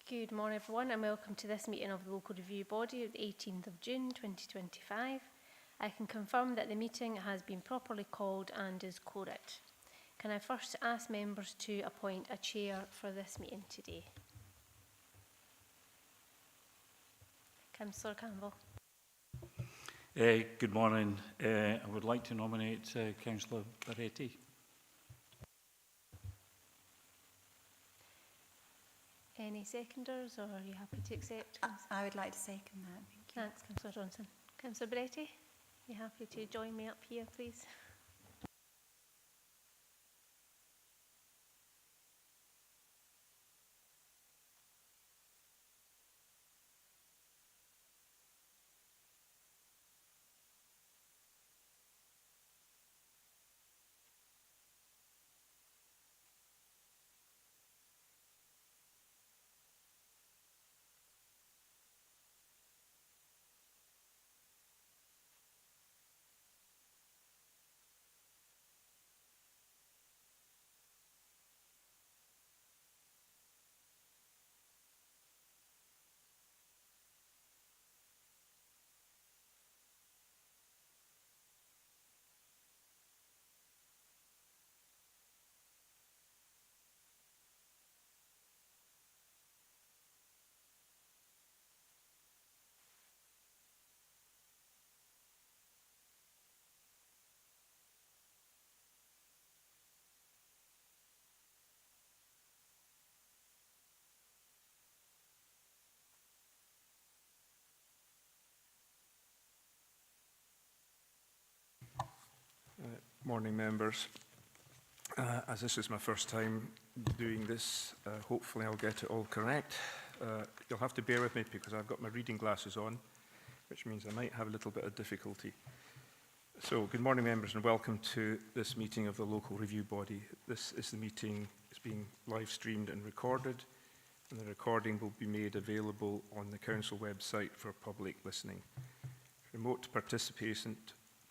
Good morning everyone and welcome to this meeting of the Local Review Body of the 18th of June 2025. I can confirm that the meeting has been properly called and is quorate. Can I first ask members to appoint a chair for this meeting today? Councillor Campbell. Good morning. I would like to nominate Councillor Baretti. Any seconders, or are you happy to accept? I would like to second that. Thank you. Thanks, Councillor Johnson. Councillor Baretti, are you happy to join me up here, please? Morning members. As this is my first time doing this, hopefully I'll get it all correct. You'll have to bear with me because I've got my reading glasses on, which means I might have a little bit of difficulty. So, good morning members and welcome to this meeting of the Local Review Body. This is the meeting, it's being live streamed and recorded, and the recording will be made available on the Council website for public listening. Remote participation,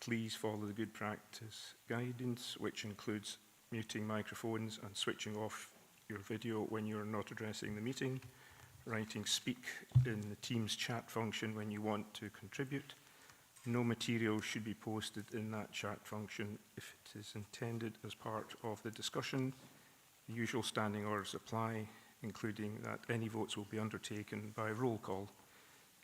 please follow the good practice guidance, which includes muting microphones and switching off your video when you're not addressing the meeting, writing speak in the Teams chat function when you want to contribute. No material should be posted in that chat function if it is intended as part of the discussion. The usual standing orders apply, including that any votes will be undertaken by roll call.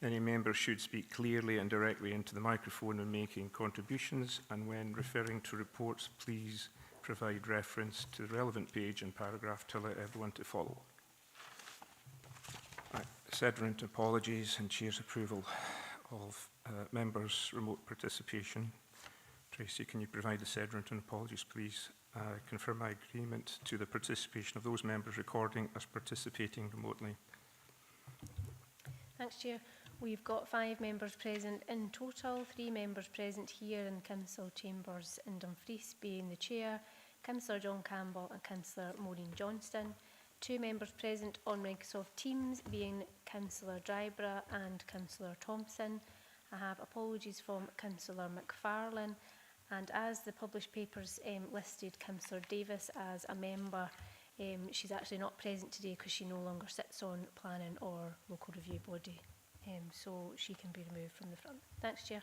Any member should speak clearly and directly into the microphone when making contributions, and when referring to reports, please provide reference to the relevant page and paragraph to allow everyone to follow. Sedrant apologies and Chair's approval of members' remote participation. Tracy, can you provide the Sedrant and apologies, please? Confirm my agreement to the participation of those members recording as participating remotely. Thanks, Chair. We've got 5 members present in total, 3 members present here in Council Chambers in Dumfries, being the Chair, Councillor John Campbell and Councillor Maureen Johnston. 2 members present on Microsoft Teams, being Councillor Dryborough and Councillor Thompson. I have apologies from Councillor McFarlane, and as the published papers listed Councillor Davis as a member, she's actually not present today because she no longer sits on planning or local review body. So she can be removed from the front. Thanks, Chair.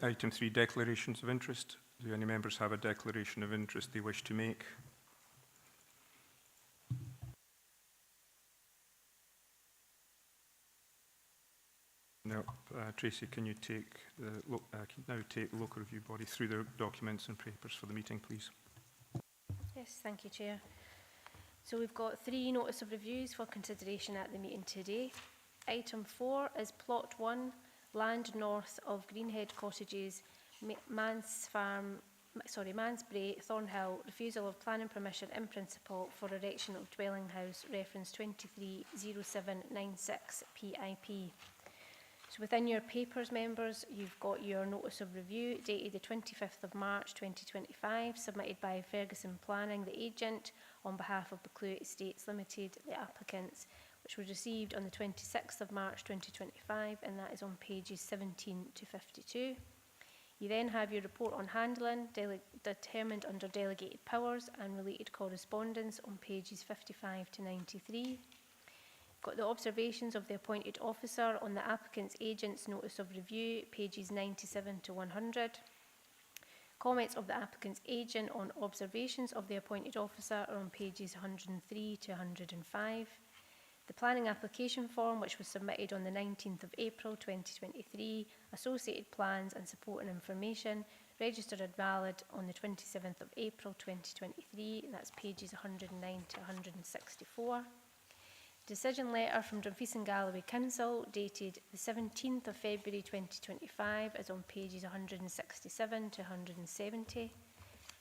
Item 3, declarations of interest. Do any members have a declaration of interest they wish to make? No. Tracy, can you take now take the Local Review Body through the documents and papers for the meeting, please? Yes, thank you, Chair. So we've got 3 notice of reviews for consideration at the meeting today. Item 4 is Plot 1, land north of Greenhead Cottages, Mansbrae, Thornhill, refusal of planning permission in principle for erection of dwelling house, reference 230796 PIP. So within your papers, members, you've got your notice of review dated the 25th of March 2025, submitted by Ferguson Planning, the agent, on behalf of Buccleuch Estates Limited, the applicants, which was received on the 26th of March 2025, and that is on pages 17 to 52. You then have your report on handling, determined under delegated powers and related correspondence on pages 55 to 93. Got the observations of the appointed officer on the applicant's agent's notice of review, pages 97 to 100. Comments of the applicant's agent on observations of the appointed officer are on pages 103 to 105. The planning application form, which was submitted on the 19th of April 2023, associated plans and supporting information, registered and valid on the 27th of April 2023, and that's pages 109 to 164. Decision letter from Dumfries and Galloway Council dated the 17th of February 2025 is on pages 167 to 170.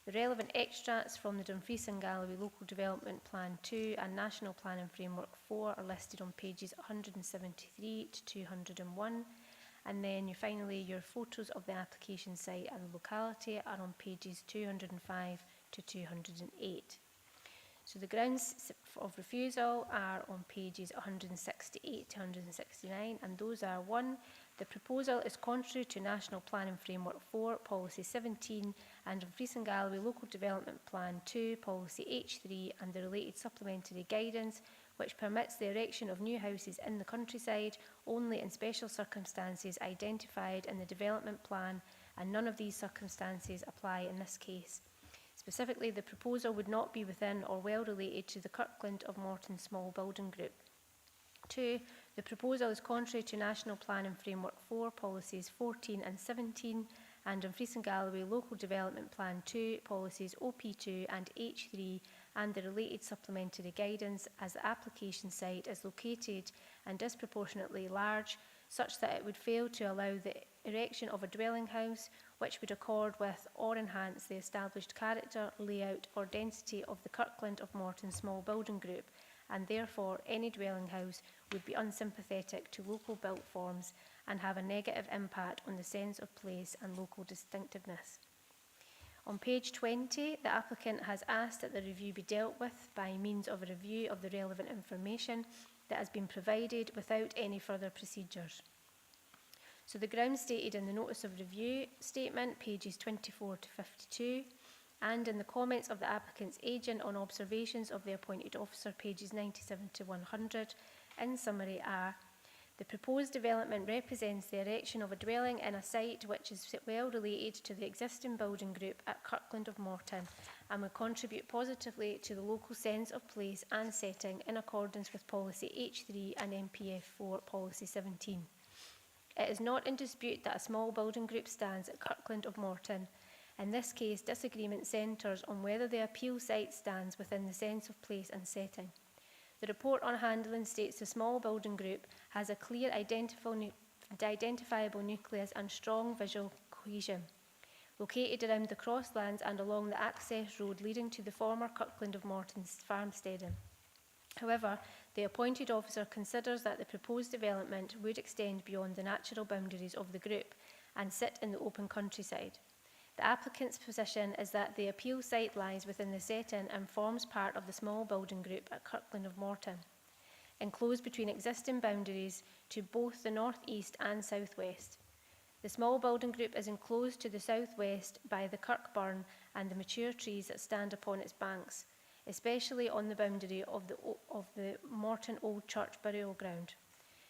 The relevant extracts from the Dumfries and Galloway Local Development Plan 2 and National Planning Framework 4 are listed on pages 173 to 201. And then finally your photos of the application site and locality are on pages 205 to 208. So the grounds of refusal are on pages 168 to 169, and those are: 1, the proposal is contrary to National Planning Framework 4, Policy 17, and Dumfries and Galloway Local Development Plan 2, Policy H3, and the related supplementary guidance, which permits the erection of new houses in the countryside only in special circumstances identified in the development plan, and none of these circumstances apply in this case. Specifically, the proposal would not be within or well related to the Kirkland of Morton Small Building Group. 2, the proposal is contrary to National Planning Framework 4, Policies 14 and 17, and Dumfries and Galloway Local Development Plan 2, Policies OP2 and H3, and the related supplementary guidance, as the application site is located and disproportionately large, such that it would fail to allow the erection of a dwelling house which would accord with or enhance the established character, layout or density of the Kirkland of Morton Small Building Group, and therefore any dwelling house would be unsympathetic to local built forms and have a negative impact on the sense of place and local distinctiveness. On page 20, the applicant has asked that the review be dealt with by means of a review of the relevant information that has been provided without any further procedures. So the grounds stated in the Notice of Review statement, pages 24 to 52, and in the comments of the applicant's agent on observations of the appointed officer, pages 97 to 100, in summary are: the proposed development represents the erection of a dwelling in a site which is well related to the existing building group at Kirkland of Morton and will contribute positively to the local sense of place and setting in accordance with Policy H3 and MPF 4 Policy 17. It is not in dispute that a small building group stands at Kirkland of Morton. In this case, disagreement centres on whether the appeal site stands within the sense of place and setting. The report on handling states the small building group has a clear identifiable nucleus and strong visual cohesion, located around the crosslands and along the access road leading to the former Kirkland of Morton's farmsteading. However, the appointed officer considers that the proposed development would extend beyond the natural boundaries of the group and sit in the open countryside. The applicant's position is that the appeal site lies within the setting and forms part of the small building group at Kirkland of Morton, enclosed between existing boundaries to both the north-east and south-west. The small building group is enclosed to the south-west by the Kirkburn and the mature trees that stand upon its banks, especially on the boundary of the Morton Old Church burial ground.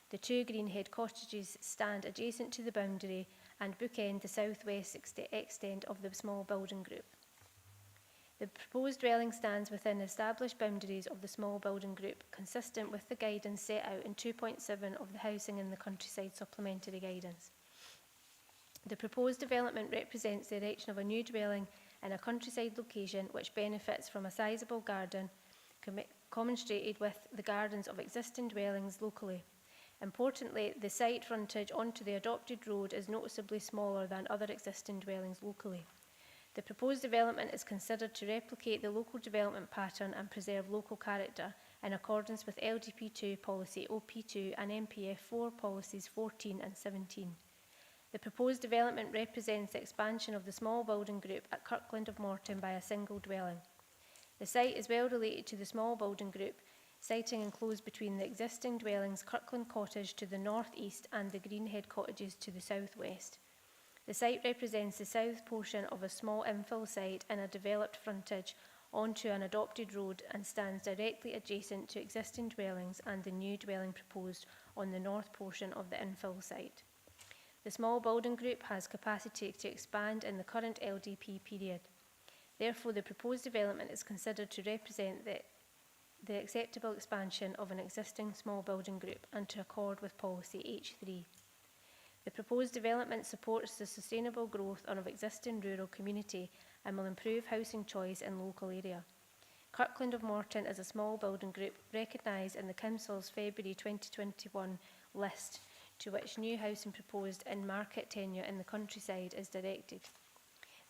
The 2 greenhead cottages stand adjacent to the boundary and bookend the south-west extent of the small building group. The proposed dwelling stands within established boundaries of the small building group, consistent with the guidance set out in 2.7 of the Housing in the Countryside Supplementary Guidance. The proposed development represents the erection of a new dwelling in a countryside location which benefits from a sizable garden, commensurated with the gardens of existing dwellings locally. Importantly, the site frontage onto the adopted road is noticeably smaller than other existing dwellings locally. The proposed development is considered to replicate the local development pattern and preserve local character in accordance with LDP2 Policy OP2 and MPF 4 Policies 14 and 17. The proposed development represents the expansion of the small building group at Kirkland of Morton by a single dwelling. The site is well related to the small building group Siting enclosed between the existing dwellings Kirkland Cottage to the north-east and the Greenhead Cottages to the south-west. The site represents the south portion of a small infill site in a developed frontage onto an adopted road and stands directly adjacent to existing dwellings and the new dwelling proposed on the north portion of the infill site. The small building group has capacity to expand in the current LDP period. Therefore, the proposed development is considered to represent the acceptable expansion of an existing small building group and to accord with policy H3. The proposed development supports the sustainable growth of existing rural community and will improve housing choice in local area. Kirkland of Morton is a small building group recognised in the Council's February 2021 list, to which new housing proposed in market tenure in the countryside is directed.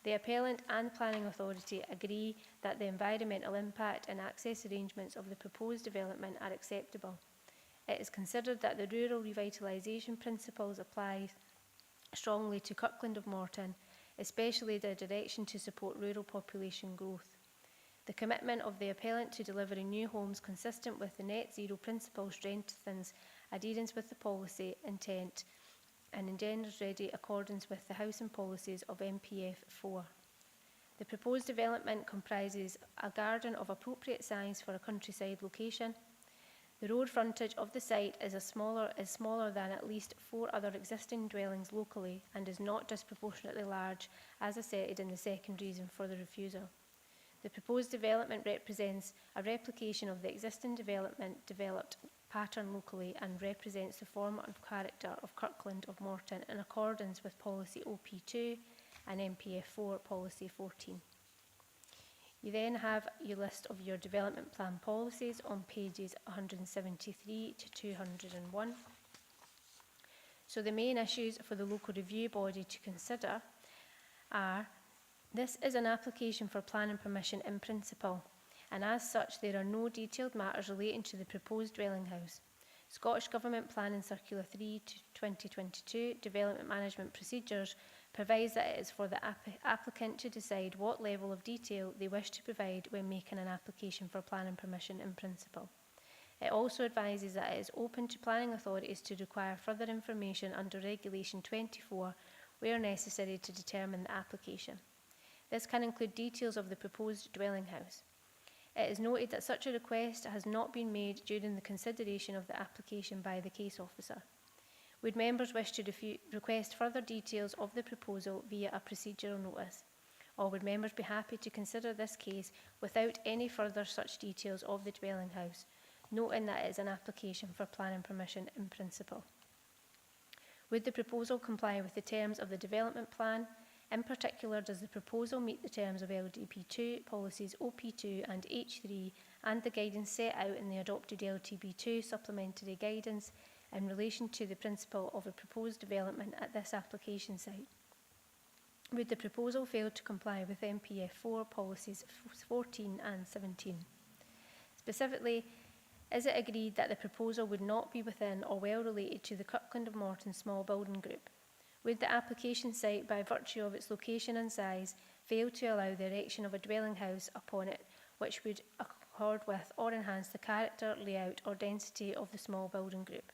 The appellant and planning authority agree that the environmental impact and access arrangements of the proposed development are acceptable. It is considered that the rural revitalisation principles apply strongly to Kirkland of Morton, especially the direction to support rural population growth. The commitment of the appellant to delivering new homes consistent with the net zero principle strengthens adherence with the policy intent and engenders ready accordance with the housing policies of MPF 4. The proposed development comprises a garden of appropriate size for a countryside location. The road frontage of the site is smaller than at least 4 other existing dwellings locally and is not disproportionately large, as asserted in the second reason for the refusal. The proposed development represents a replication of the existing developed pattern locally and represents the form and character of Kirkland of Morton in accordance with policy OP2 and MPF 4 policy 14. You then have your list of your development plan policies on pages 173 to 201. So the main issues for the local review body to consider are: this is an application for planning permission in principle, and as such there are no detailed matters relating to the proposed dwelling house. Scottish Government Planning Circular 3 to 2022 Development Management Procedures provides that it is for the applicant to decide what level of detail they wish to provide when making an application for planning permission in principle. It also advises that it is open to planning authorities to require further information under Regulation 24 where necessary to determine the application. This can include details of the proposed dwelling house. It is noted that such a request has not been made during the consideration of the application by the case officer. Would members wish to request further details of the proposal via a procedural notice? Or would members be happy to consider this case without any further such details of the dwelling house, noting that it is an application for planning permission in principle? Would the proposal comply with the terms of the development plan? In particular, does the proposal meet the terms of LDP2, policies OP2 and H3 and the guidance set out in the adopted LTB2 supplementary guidance in relation to the principle of a proposed development at this application site? Would the proposal fail to comply with MPF 4 policies 14 and 17? Specifically, is it agreed that the proposal would not be within or well related to the Kirkland of Morton small building group? Would the application site, by virtue of its location and size, fail to allow the erection of a dwelling house upon it which would accord with or enhance the character, layout or density of the small building group?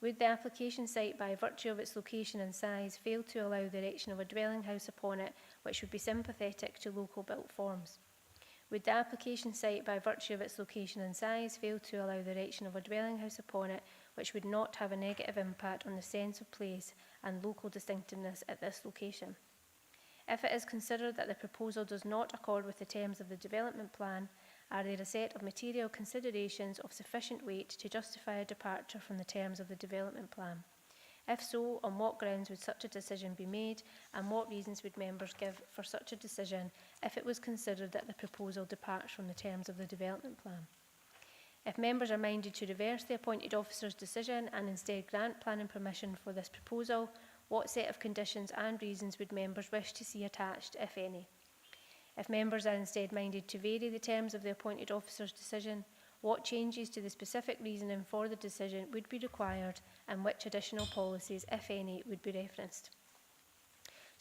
Would the application site, by virtue of its location and size, fail to allow the erection of a dwelling house upon it which would be sympathetic to local built forms? Would the application site, by virtue of its location and size, fail to allow the erection of a dwelling house upon it which would not have a negative impact on the sense of place and local distinctiveness at this location? If it is considered that the proposal does not accord with the terms of the development plan, are there a set of material considerations of sufficient weight to justify a departure from the terms of the development plan? If so, on what grounds would such a decision be made, and what reasons would members give for such a decision if it was considered that the proposal departs from the terms of the development plan? If members are minded to reverse the appointed officer's decision and instead grant planning permission for this proposal, what set of conditions and reasons would members wish to see attached, if any? If members are instead minded to vary the terms of the appointed officer's decision, what changes to the specific reasoning for the decision would be required and which additional policies, if any, would be referenced?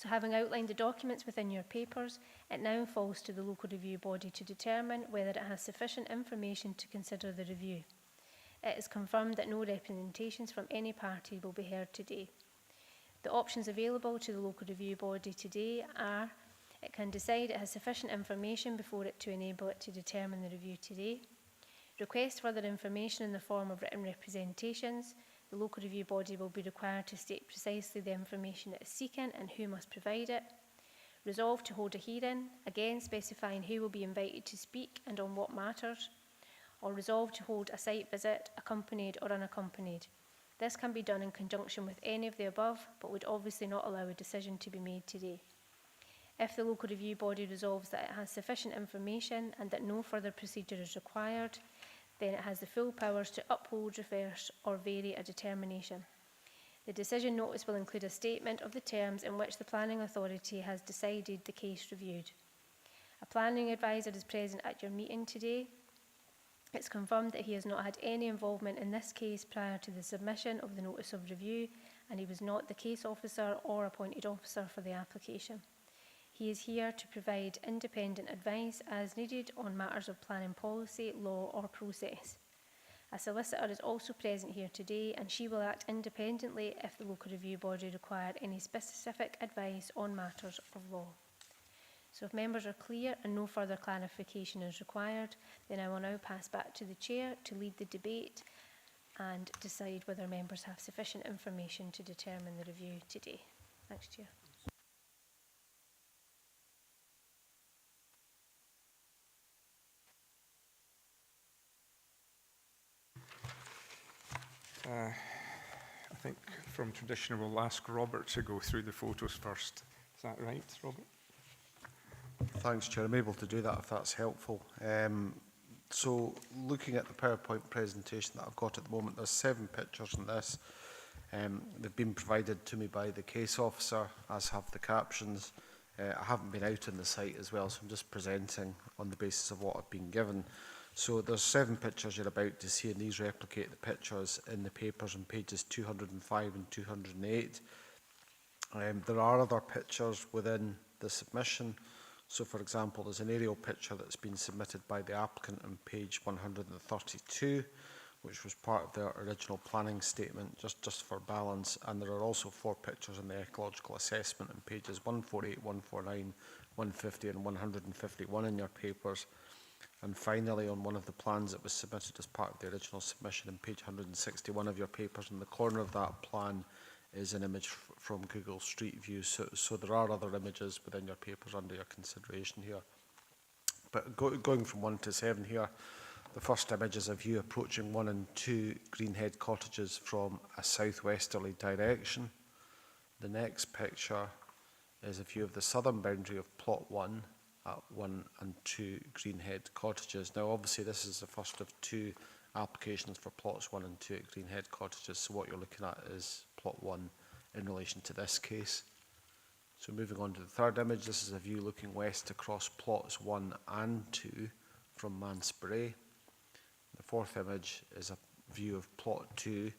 So having outlined the documents within your papers, it now falls to the local review body to determine whether it has sufficient information to consider the review. It is confirmed that no representations from any party will be heard today. The options available to the local review body today are: it can decide it has sufficient information before it to enable it to determine the review today, request further information in the form of written representations. The local review body will be required to state precisely the information it is seeking and who must provide it. Resolve to hold a hearing, again specifying who will be invited to speak and on what matters. Or resolve to hold a site visit, accompanied or unaccompanied. This can be done in conjunction with any of the above, but would obviously not allow a decision to be made today. If the local review body resolves that it has sufficient information and that no further procedure is required, then it has the full powers to uphold, reverse or vary a determination. The decision notice will include a statement of the terms in which the planning authority has decided the case reviewed. A planning advisor is present at your meeting today. It's confirmed that he has not had any involvement in this case prior to the submission of the notice of review, and he was not the case officer or appointed officer for the application. He is here to provide independent advice as needed on matters of planning policy, law or process. A solicitor is also present here today, and she will act independently if the local review body require any specific advice on matters of law. So if members are clear and no further clarification is required, then I will now pass back to the Chair to lead the debate and decide whether members have sufficient information to determine the review today. Thanks, Chair. I think from tradition we'll ask Robert to go through the photos first. Is that right, Robert? Thanks, Chair. I'm able to do that if that's helpful. So looking at the PowerPoint presentation that I've got at the moment, there's 7 pictures in this. They've been provided to me by the case officer, as have the captions. I haven't been out on the site as well, so I'm just presenting on the basis of what I've been given. So there's 7 pictures you're about to see, and these replicate the pictures in the papers on pages 205 and 208. There are other pictures within the submission. So, for example, there's an aerial picture that's been submitted by the applicant on page 132, which was part of their original planning statement, just for balance. And there are also 4 pictures in the ecological assessment on pages 148, 149, 150 and 151 in your papers. And finally, on one of the plans that was submitted as part of the original submission on page 161 of your papers, in the corner of that plan is an image from Google Street View. So there are other images within your papers under your consideration here. But going from 1 to 7 here, the first image is a view approaching 1 and 2 Greenhead cottages from a southwesterly direction. The next picture is a view of the southern boundary of plot 1 at 1 and 2 Greenhead cottages. Now, obviously, this is the first of 2 applications for plots 1 and 2 at Greenhead cottages. So what you're looking at is plot 1 in relation to this case. So moving on to the third image, this is a view looking west across plots 1 and 2 from Manspray. The fourth image is a view of plot 2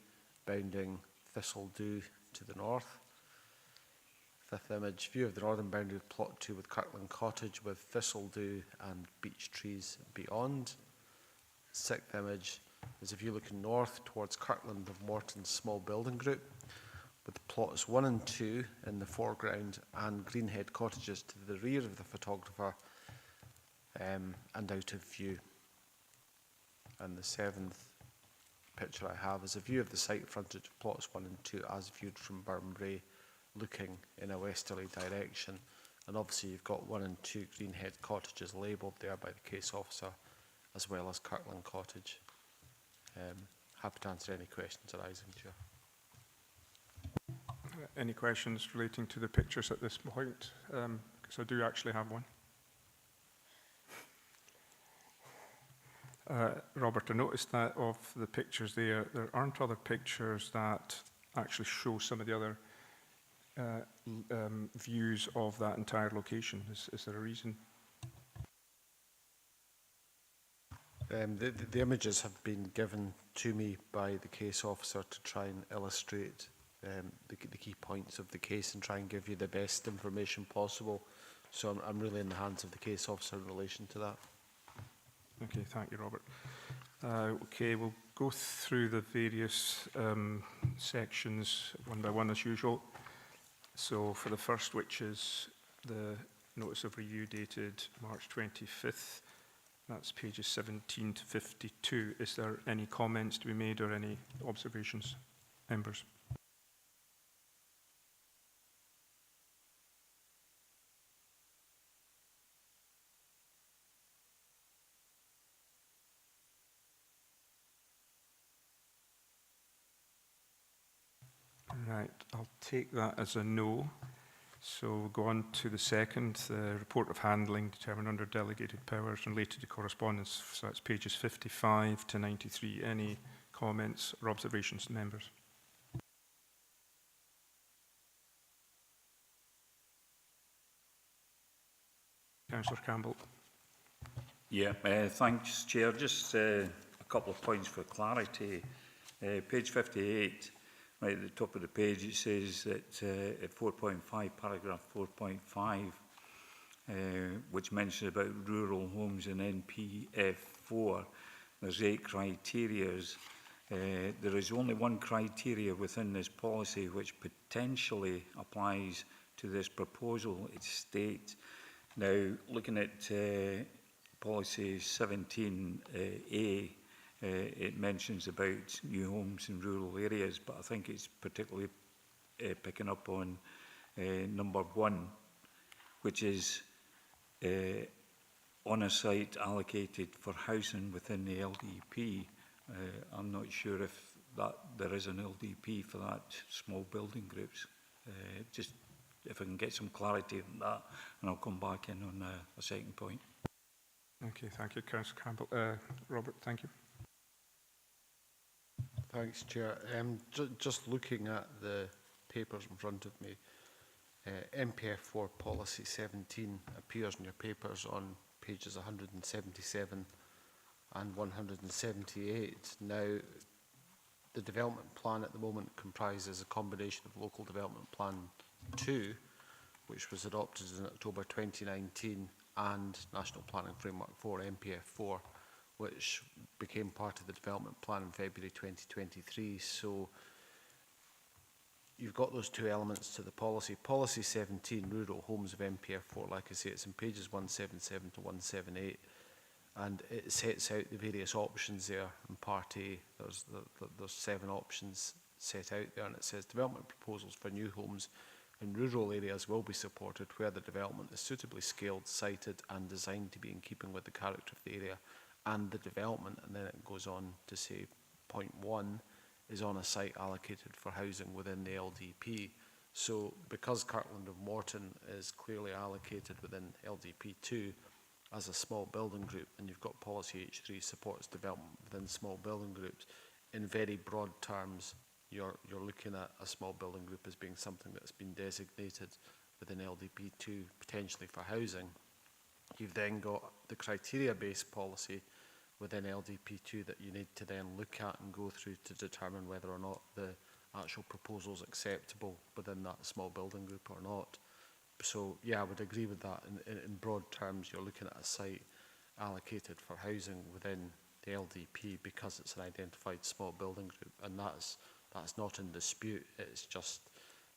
bounding Thistledew to the north. Fifth image, view of the northern boundary of plot 2 with Kirkland Cottage with Thistledew and beech trees beyond. Sixth image is a view looking north towards Kirkland of Morton's small building group with plots 1 and 2 in the foreground and Greenhead cottages to the rear of the photographer and out of view. And the 7th picture I have is a view of the site frontage of plots 1 and 2 as viewed from Burnbrae, looking in a westerly direction. And obviously you've got 1 and 2 Greenhead cottages labelled there by the case officer, as well as Kirkland Cottage. Happy to answer any questions arising, Chair. Any questions relating to the pictures at this point? Because I do actually have one. Robert, I noticed that of the pictures there aren't other pictures that actually show some of the other views of that entire location. Is there a reason? The images have been given to me by the case officer to try and illustrate the key points of the case and try and give you the best information possible. So I'm really in the hands of the case officer in relation to that. Okay, thank you, Robert. Okay, we'll go through the various sections one by one as usual. So for the first, which is the notice of review dated March 25th, that's pages 17 to 52. Is there any comments to be made or any observations, members? Right, I'll take that as a no. So we'll go on to the second, the report of handling determined under delegated powers related to correspondence. So that's pages 55 to 93. Any comments or observations, members? Councillor Campbell. Yeah, thanks, Chair. Just a couple of points for clarity. Page 58, right at the top of the page, it says that at 4.5, paragraph 4.5, which mentions about rural homes in NPF4, there's 8 criterias. There is only one criteria within this policy which potentially applies to this proposal. It states, now looking at policy 17A, it mentions about new homes in rural areas, but I think it's particularly picking up on number 1, which is on a site allocated for housing within the LDP. I'm not sure if there is an LDP for that small building groups. Just if I can get some clarity on that, and I'll come back in on a second point. Okay, thank you, Councillor Campbell. Robert, thank you. Thanks, Chair. Just looking at the papers in front of me, MPF4 Policy 17 appears in your papers on pages 177 and 178. Now, the development plan at the moment comprises a combination of Local Development Plan 2, which was adopted in October 2019, and National Planning Framework 4, MPF4, which became part of the development plan in February 2023. So you've got those two elements to the policy. Policy 17, Rural Homes of MPF4, like I say, it's in pages 177 to 178, and it sets out the various options there. In Part A, there's 7 options set out there, and it says development proposals for new homes in rural areas will be supported where the development is suitably scaled, sited and designed to be in keeping with the character of the area and the development. And then it goes on to say point 1 is on a site allocated for housing within the LDP. So because Kirkland of Morton is clearly allocated within LDP 2 as a small building group, and you've got policy H3 supports development within small building groups, in very broad terms, you're looking at a small building group as being something that's been designated within LDP 2 potentially for housing. You've then got the criteria-based policy within LDP 2 that you need to then look at and go through to determine whether or not the actual proposal is acceptable within that small building group or not. So yeah, I would agree with that. In broad terms, you're looking at a site allocated for housing within the LDP because it's an identified small building group, and that's not in dispute. It's just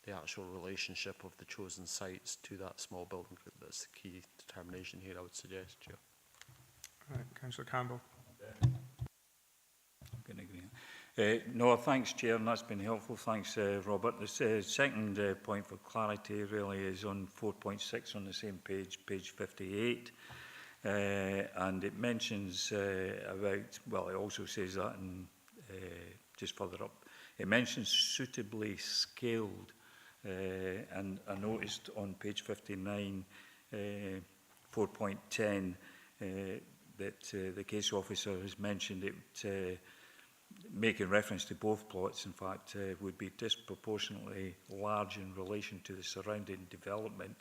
the actual relationship of the chosen sites to that small building group that's the key determination here, I would suggest, Chair. Right, Councillor Campbell. I'm going to agree. No, thanks, Chair, and that's been helpful. Thanks, Robert. The second point for clarity really is on 4.6 on the same page, page 58. And it mentions about, well, it also says that in, just further up, it mentions suitably scaled. And I noticed on page 59, 4.10, that the case officer has mentioned it making reference to both plots, in fact, would be disproportionately large in relation to the surrounding development.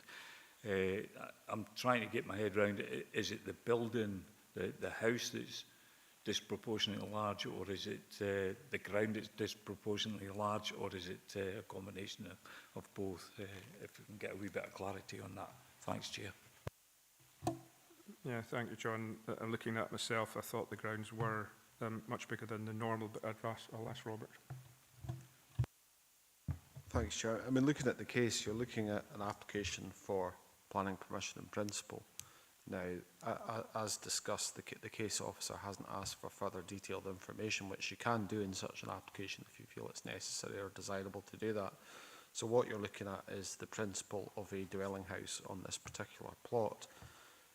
I'm trying to get my head around it. Is it the building, the house that's disproportionately large, or is it the ground that's disproportionately large, or is it a combination of both? If we can get a wee bit of clarity on that. Thanks, Chair. Yeah, thank you, John. Looking at myself, I thought the grounds were much bigger than the normal, but I'll ask Robert. Thanks, Chair. I mean, looking at the case, you're looking at an application for planning permission in principle. Now, as discussed, the case officer hasn't asked for further detailed information, which you can do in such an application if you feel it's necessary or desirable to do that. So what you're looking at is the principle of a dwelling house on this particular plot.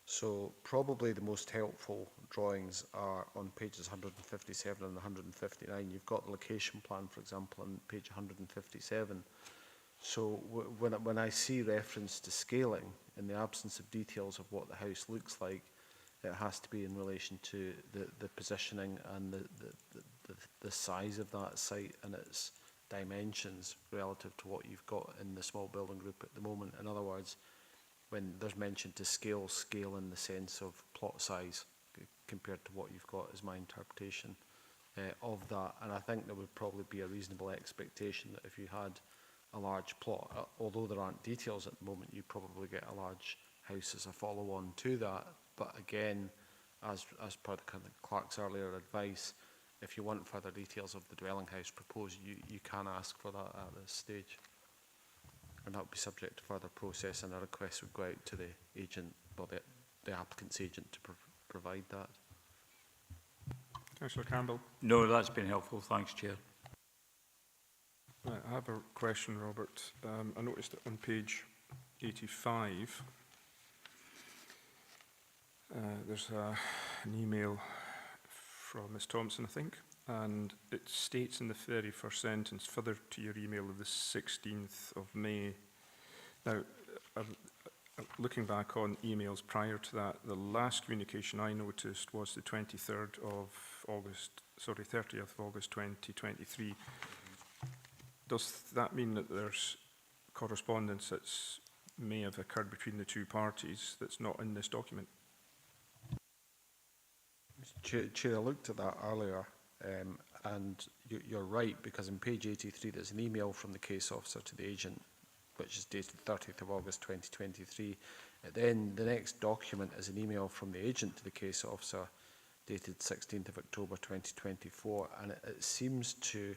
So probably the most helpful drawings are on pages 157 and 159. You've got the location plan, for example, on page 157. So when I see reference to scaling, in the absence of details of what the house looks like, it has to be in relation to the positioning and the size of that site and its dimensions relative to what you've got in the small building group at the moment. In other words, when there's mention to scale in the sense of plot size compared to what you've got is my interpretation of that. And I think there would probably be a reasonable expectation that if you had a large plot, although there aren't details at the moment, you probably get a large house as a follow-on to that. But again, as per the kind of clerk's earlier advice, if you want further details of the dwelling house proposed, you can ask for that at this stage. And that would be subject to further process, and a request would go out to the agent, or the applicant's agent, to provide that. Councillor Campbell. No, that's been helpful. Thanks, Chair. Right, I have a question, Robert. I noticed that on page 85, there's an email from Ms Thompson, I think, and it states in the very first sentence, further to your email of the 16th of May. Now, looking back on emails prior to that, the last communication I noticed was the 23rd of August, sorry, 30th of August 2023. Does that mean that there's correspondence that may have occurred between the two parties that's not in this document? Chair, I looked at that earlier, and you're right, because in page 83 there's an email from the case officer to the agent, which is dated 30th of August 2023. And then the next document is an email from the agent to the case officer, dated 16th of October 2024, and it seems to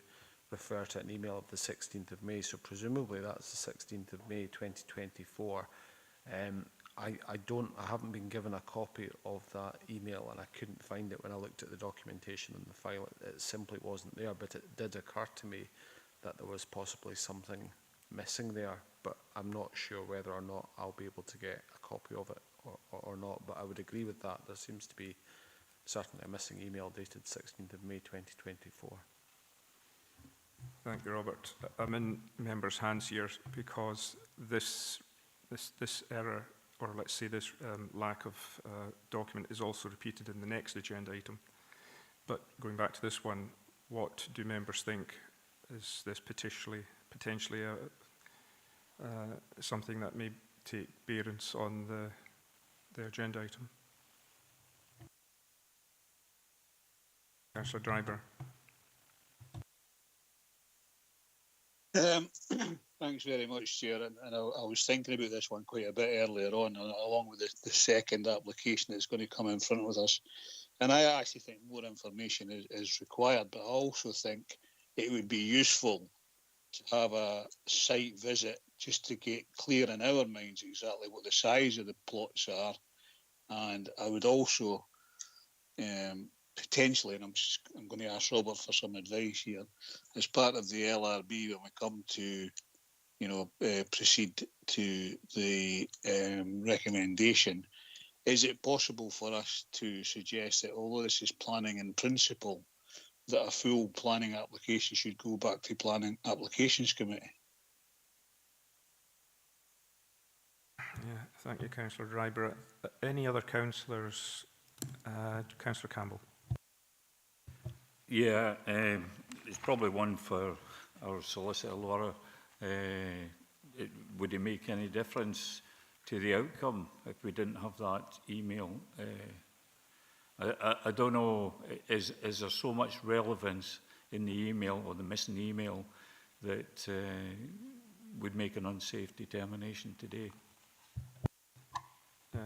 refer to an email of the 16th of May, so presumably that's the 16th of May 2024. I haven't been given a copy of that email, and I couldn't find it when I looked at the documentation in the file. It simply wasn't there, but it did occur to me that there was possibly something missing there, but I'm not sure whether or not I'll be able to get a copy of it or not. But I would agree with that. There seems to be certainly a missing email dated 16th of May 2024. Thank you, Robert. I'm in members' hands here because this error, or let's say this lack of document, is also repeated in the next agenda item. But going back to this one, what do members think? Is this potentially something that may take bearance on the agenda item? Councillor Dryburgh. Thanks very much, Chair. And I was thinking about this one quite a bit earlier on, along with the second application that's going to come in front of us. And I actually think more information is required, but I also think it would be useful to have a site visit just to get clear in our minds exactly what the size of the plots are. And I would also potentially, and I'm going to ask Robert for some advice here, as part of the LRB, when we come to, proceed to the recommendation, is it possible for us to suggest that although this is planning in principle, that a full planning application should go back to Planning Applications Committee? Yeah, thank you, Councillor Dryburgh. Any other councillors? Councillor Campbell. Yeah, it's probably one for our solicitor, Laura. Would it make any difference to the outcome if we didn't have that email I don't know, is there so much relevance in the email or the missing email that would make an unsafe determination today?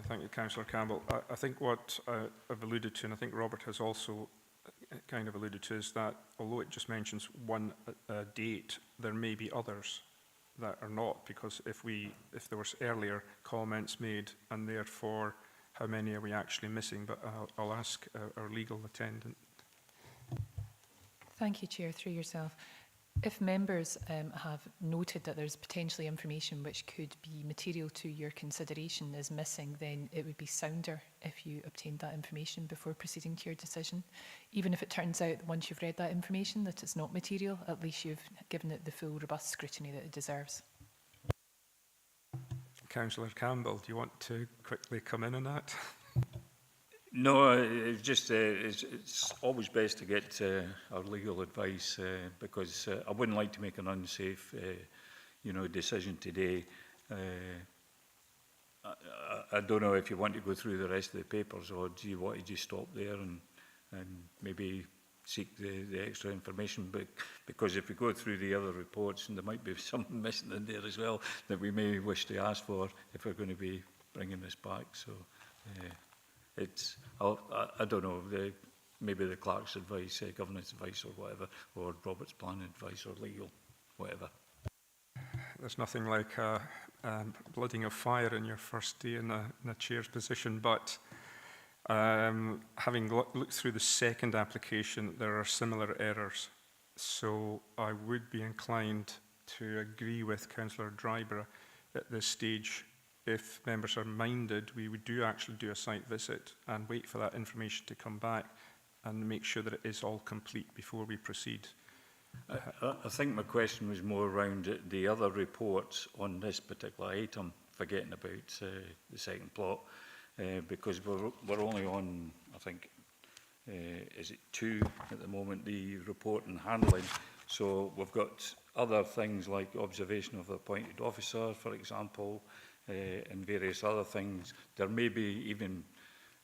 Thank you, Councillor Campbell. I think what I've alluded to, and I think Robert has also kind of alluded to, is that although it just mentions one date, there may be others that are not, because if there was earlier comments made, and therefore how many are we actually missing? But I'll ask our legal attendant. Thank you, Chair, through yourself. If members have noted that there's potentially information which could be material to your consideration is missing, then it would be sounder if you obtained that information before proceeding to your decision. Even if it turns out, once you've read that information, that it's not material, at least you've given it the full robust scrutiny that it deserves. Councillor Campbell, do you want to quickly come in on that? No, it's just it's always best to get our legal advice because I wouldn't like to make an unsafe, decision today. I don't know if you want to go through the rest of the papers, or do you want to just stop there and maybe seek the extra information? But because if we go through the other reports, and there might be something missing in there as well that we may wish to ask for if we're going to be bringing this back. So. I don't know, maybe the clerk's advice, governance advice or whatever, or Robert's planning advice or legal, whatever. There's nothing like blooding of fire in your first day in a chair's position, but having looked through the second application, there are similar errors. So I would be inclined to agree with Councillor Dryburgh at this stage. If members are minded, we would actually do a site visit and wait for that information to come back and make sure that it is all complete before we proceed. I think my question was more around the other reports on this particular item, forgetting about the second plot, because we're only on, I think, is it 2 at the moment, the report and handling. So we've got other things like observation of the appointed officer, for example, and various other things. There may be even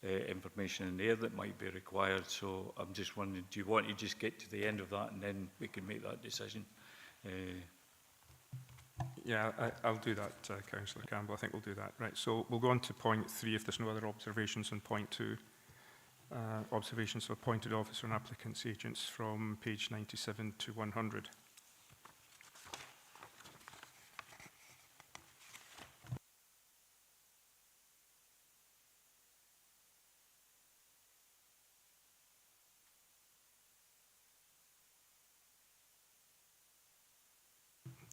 information in there that might be required. So I'm just wondering, do you want to just get to the end of that and then we can make that decision? Yeah, I'll do that, Councillor Campbell. I think we'll do that. Right, so we'll go on to point 3 if there's no other observations on point 2. Observations of appointed officer and applicants' agents from page 97 to 100.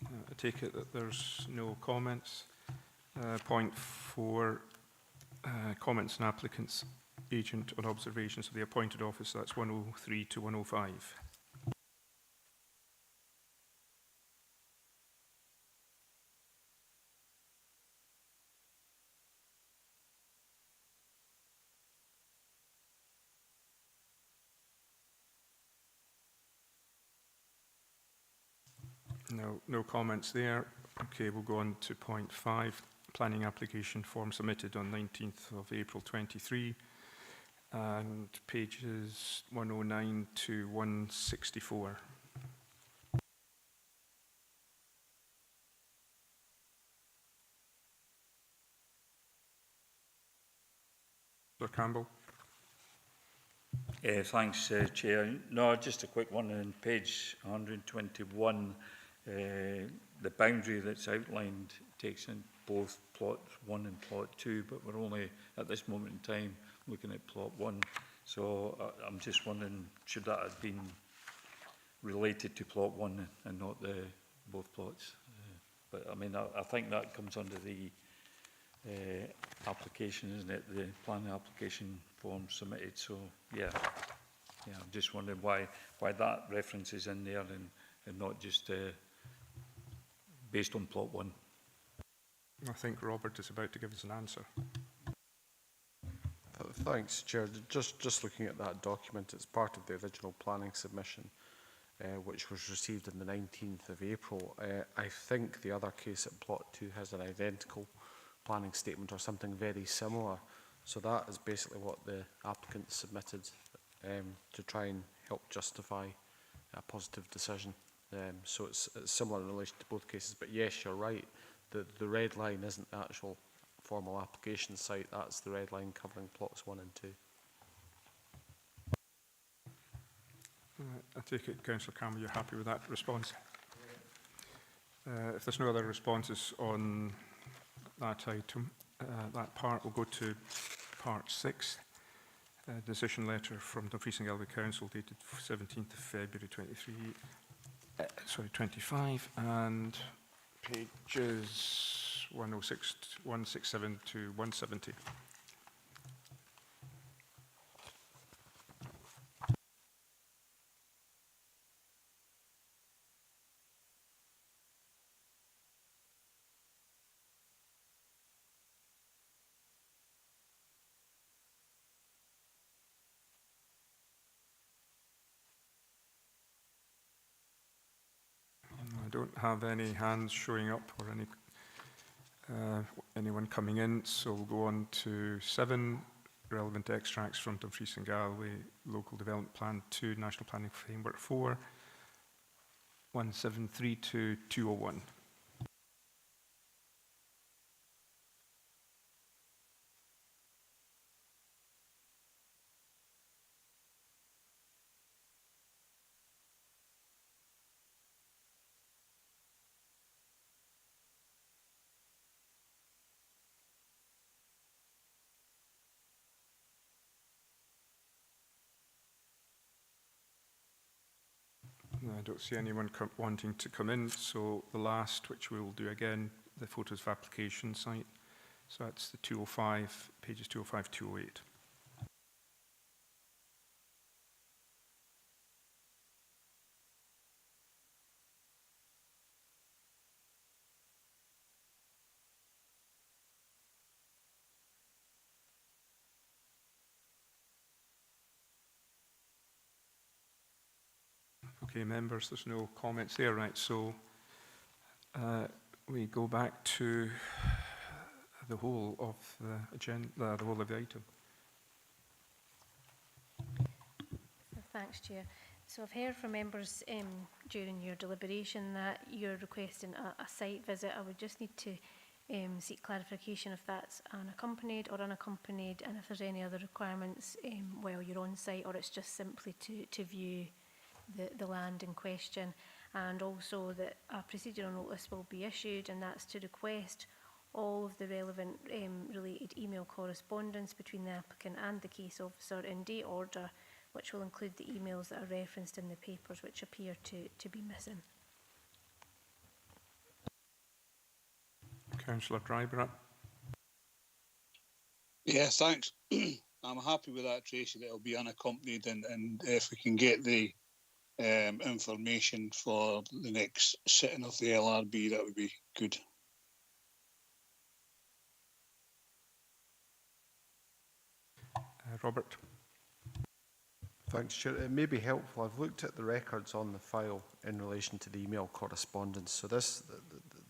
I take it that there's no comments. Point 4, comments on applicants' agent on observations of the appointed officer. That's 103 to 105. No comments there. Okay, we'll go on to point 5. Planning application form submitted on 19th of April 23 and pages 109 to 164. Sir Campbell. Thanks, Chair. No, just a quick one on page 121. The boundary that's outlined takes in both plot 1 and plot 2, but we're only at this moment in time looking at plot 1. So I'm just wondering, should that have been related to plot 1 and not both plots? But I mean, I think that comes under the application, isn't it? The planning application form submitted. So yeah, I'm just wondering why that reference is in there and not just based on plot 1. I think Robert is about to give us an answer. Thanks, Chair. Just looking at that document, it's part of the original planning submission, which was received on the 19th of April. I think the other case at plot 2 has an identical planning statement or something very similar. So that is basically what the applicant submitted to try and help justify a positive decision. So it's similar in relation to both cases. But yes, you're right. The red line isn't the actual formal application site. That's the red line covering plots 1 and 2. I take it, Councillor Campbell, you're happy with that response? If there's no other responses on that item, that part, we'll go to part 6. Decision letter from Dumfries and Galloway Council dated 17th of February 25, and pages 167 to 170. I don't have any hands showing up or anyone coming in, so we'll go on to 7 relevant extracts from Dumfries and Galloway Local Development Plan 2, National Planning Framework 4, 173 to 201. I don't see anyone wanting to come in, so the last, which we will do again, the photos of application site. So that's the 205, pages 205, 208. Okay, members, there's no comments there, right? So we go back to the whole of the agenda, the whole of the item. Thanks, Chair. So I've heard from members during your deliberation that you're requesting a site visit. I would just need to seek clarification if that's unaccompanied or unaccompanied, and if there's any other requirements while you're on site, or it's just simply to view the land in question. And also that a procedural notice will be issued, and that's to request all of the relevant related email correspondence between the applicant and the case officer in date order, which will include the emails that are referenced in the papers which appear to be missing. Councillor Dryburgh. Yeah, thanks. I'm happy with that, Tracy, that it'll be unaccompanied, and if we can get the information for the next sitting of the LRB, that would be good. Robert. Thanks, Chair. It may be helpful. I've looked at the records on the file in relation to the email correspondence. So this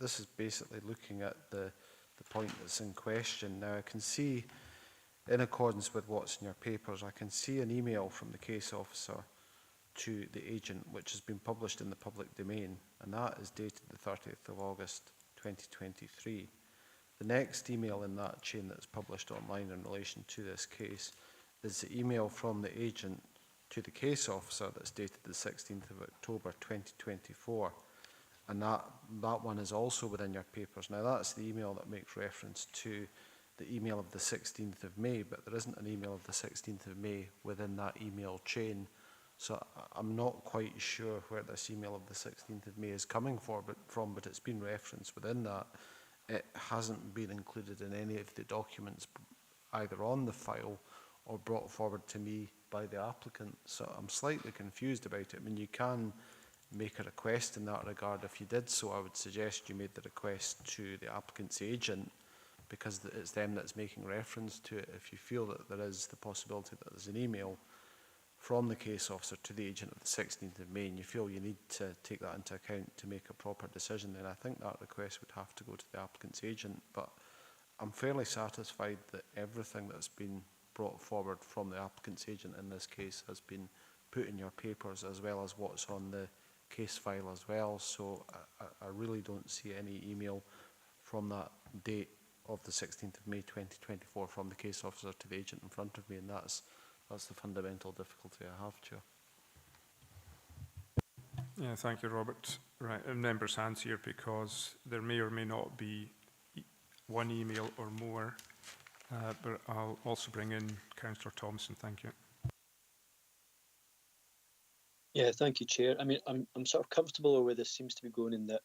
is basically looking at the point that's in question. Now, I can see, in accordance with what's in your papers, I can see an email from the case officer to the agent, which has been published in the public domain, and that is dated the 30th of August 2023. The next email in that chain that's published online in relation to this case is the email from the agent to the case officer that's dated the 16th of October 2024, and that one is also within your papers. Now, that's the email that makes reference to the email of the 16th of May, but there isn't an email of the 16th of May within that email chain. So I'm not quite sure where this email of the 16th of May is coming from, but it's been referenced within that. It hasn't been included in any of the documents either on the file or brought forward to me by the applicant. So I'm slightly confused about it. I mean, you can make a request in that regard. If you did so, I would suggest you made the request to the applicant's agent, because it's them that's making reference to it. If you feel that there is the possibility that there's an email from the case officer to the agent of the 16th of May, and you feel you need to take that into account to make a proper decision, then I think that request would have to go to the applicant's agent. But I'm fairly satisfied that everything that's been brought forward from the applicant's agent in this case has been put in your papers, as well as what's on the case file as well. So I really don't see any email from that date of the 16th of May 2024 from the case officer to the agent in front of me, and that's the fundamental difficulty I have, Chair. Yeah, thank you, Robert. Right, and members' hands here, because there may or may not be one email or more, but I'll also bring in Councillor Thompson. Thank you. Yeah, thank you, Chair. I mean, I'm sort of comfortable with where this seems to be going, in that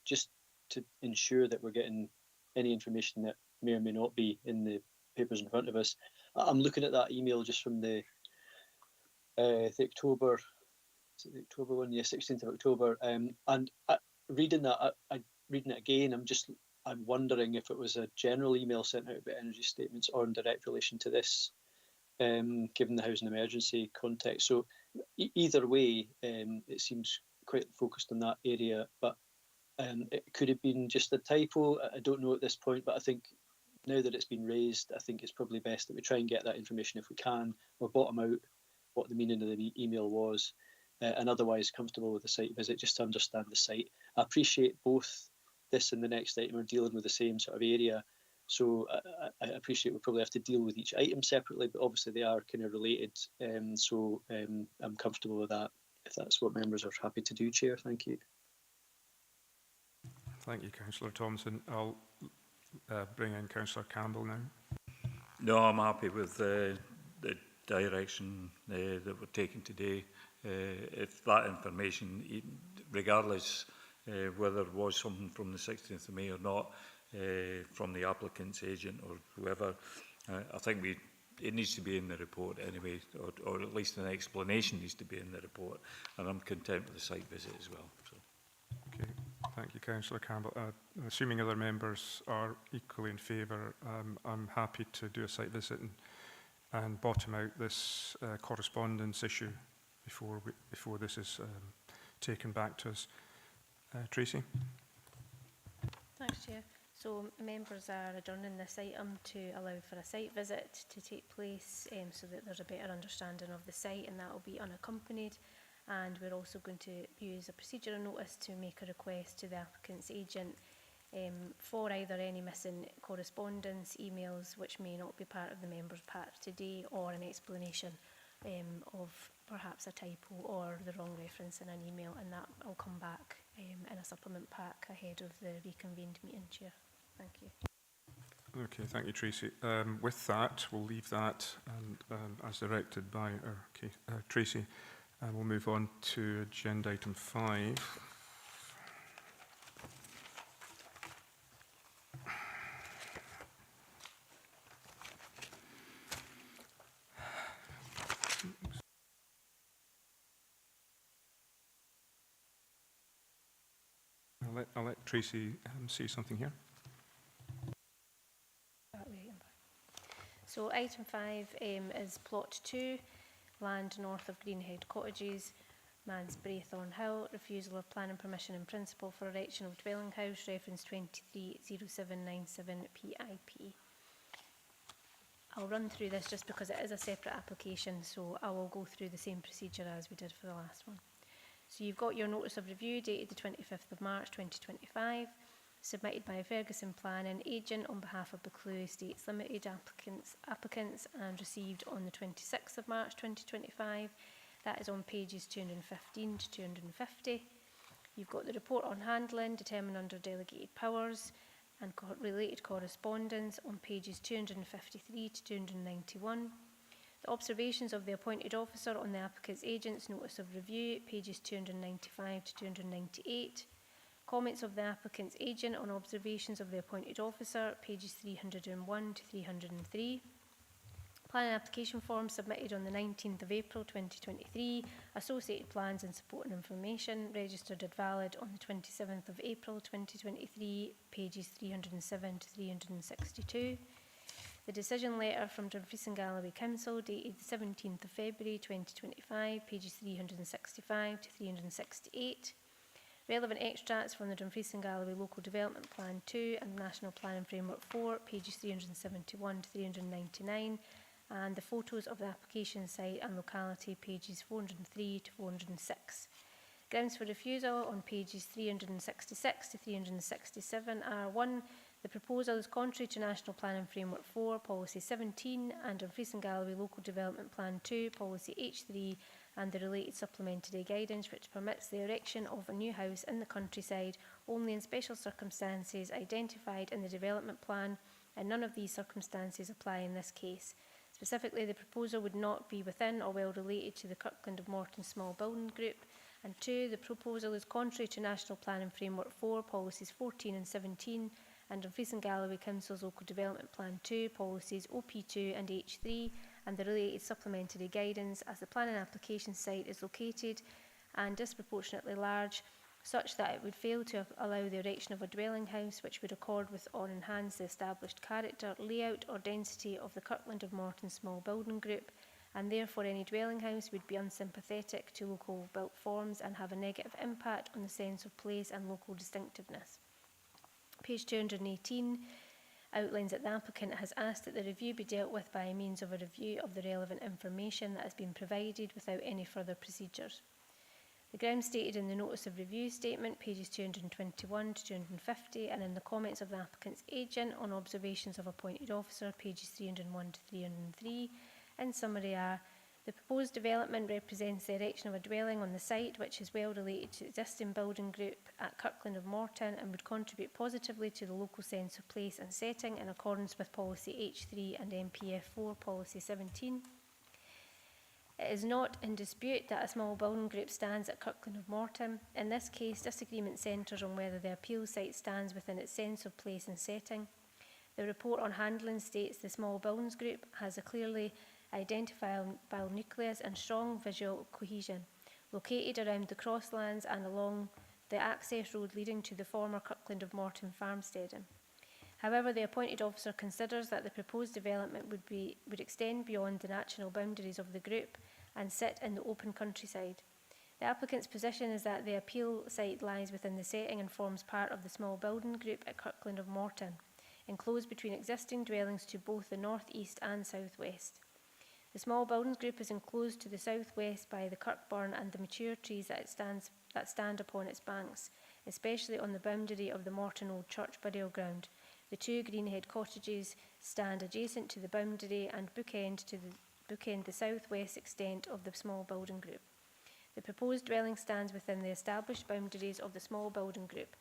just to ensure that we're getting any information that may or may not be in the papers in front of us. I'm looking at that email just from the October, is it the October one? Yeah, 16th of October. And reading that, reading it again, I'm wondering if it was a general email sent out about energy statements or in direct relation to this, given the housing emergency context. So either way, it seems quite focused on that area, but it could have been just a typo. I don't know at this point, but I think now that it's been raised, I think it's probably best that we try and get that information if we can, or bottom out what the meaning of the email was, and otherwise comfortable with the site visit, just to understand the site. I appreciate both this and the next item are dealing with the same sort of area, so I appreciate we probably have to deal with each item separately, but obviously they are kind of related, so I'm comfortable with that, if that's what members are happy to do, Chair. Thank you. Thank you, Councillor Thompson. I'll bring in Councillor Campbell now. No, I'm happy with the direction that we're taking today. If that information, regardless whether it was something from the 16th of May or not, from the applicant's agent or whoever, I think it needs to be in the report anyway, or at least an explanation needs to be in the report, and I'm content with the site visit as well. So. Okay, thank you, Councillor Campbell. Assuming other members are equally in favour, I'm happy to do a site visit and bottom out this correspondence issue before this is taken back to us. Tracy? Thanks, Chair. So members are adjourning this item to allow for a site visit to take place, so that there's a better understanding of the site, and that will be unaccompanied. And we're also going to use a procedural notice to make a request to the applicant's agent for either any missing correspondence, emails which may not be part of the members' pack today, or an explanation of perhaps a typo or the wrong reference in an email, and that will come back in a supplement pack ahead of the reconvened meeting, Chair. Thank you. Okay, thank you, Tracy. With that, we'll leave that and as directed by our Tracy, and we'll move on to agenda item 5. I'll let Tracy say something here. So item 5 is plot 2, land north of Greenhead Cottages, Mansbury Thornhill, refusal of planning permission in principle for erection of dwelling house, reference 230797 PIP. I'll run through this just because it is a separate application, so I will go through the same procedure as we did for the last one. So you've got your notice of review dated the 25th of March 2025, submitted by Ferguson Planning Agent on behalf of Buccleuch Estates Limited applicants, and received on the 26th of March 2025. That is on pages 215 to 250. You've got the report on handling, determined under delegated powers, and related correspondence on pages 253 to 291. The observations of the appointed officer on the applicant's agent's notice of review, pages 295 to 298. Comments of the applicant's agent on observations of the appointed officer, pages 301 to 303. Planning application form submitted on the 19th of April 2023. Associated plans and supporting information registered as valid on the 27th of April 2023, pages 307 to 362. The decision letter from Dumfries and Galloway Council dated the 17th of February 2025, pages 365 to 368. Relevant extracts from the Dumfries and Galloway Local Development Plan 2 and National Planning Framework 4, pages 371 to 399, and the photos of the application site and locality, pages 403 to 406. Grounds for refusal on pages 366 to 367 are 1. The proposal is contrary to National Planning Framework 4, Policy 17, and Dumfries and Galloway Local Development Plan 2, Policy H3, and the related supplementary guidance, which permits the erection of a new house in the countryside only in special circumstances identified in the development plan, and none of these circumstances apply in this case. Specifically, the proposal would not be within or well related to the Kirkland of Morton Small Building Group. And 2, the proposal is contrary to National Planning Framework 4, Policies 14 and 17, and Dumfries and Galloway Council's Local Development Plan 2, Policies OP2 and H3, and the related supplementary guidance, as the planning application site is located and disproportionately large, such that it would fail to allow the erection of a dwelling house which would accord with or enhance the established character, layout or density of the Kirkland of Morton Small Building Group, and therefore any dwelling house would be unsympathetic to local built forms and have a negative impact on the sense of place and local distinctiveness. Page 218 outlines that the applicant has asked that the review be dealt with by means of a review of the relevant information that has been provided without any further procedures. The grounds stated in the Notice of Review statement, pages 221 to 250, and in the comments of the applicant's agent on observations of appointed officer, pages 301 to 303, in summary are: the proposed development represents the erection of a dwelling on the site which is well related to the existing building group at Kirkland of Morton and would contribute positively to the local sense of place and setting in accordance with Policy H3 and MPF 4 Policy 17. It is not in dispute that a small building group stands at Kirkland of Morton. In this case, disagreement centres on whether the appeal site stands within its sense of place and setting. The report on handling states the small buildings group has a clearly identifiable nucleus and strong visual cohesion, located around the crosslands and along the access road leading to the former Kirkland of Morton farmsteading. However, the appointed officer considers that the proposed development would extend beyond the natural boundaries of the group and sit in the open countryside. The applicant's position is that the appeal site lies within the setting and forms part of the small building group at Kirkland of Morton, enclosed between existing dwellings to both the north east and south west. The small buildings group is enclosed to the southwest by the Kirkburn and the mature trees that stand upon its banks, especially on the boundary of the Morton Old Church burial ground. The 2 Greenhead cottages stand adjacent to the boundary and bookend the southwest extent of the small building group. The proposed dwelling stands within the established boundaries of the small building group,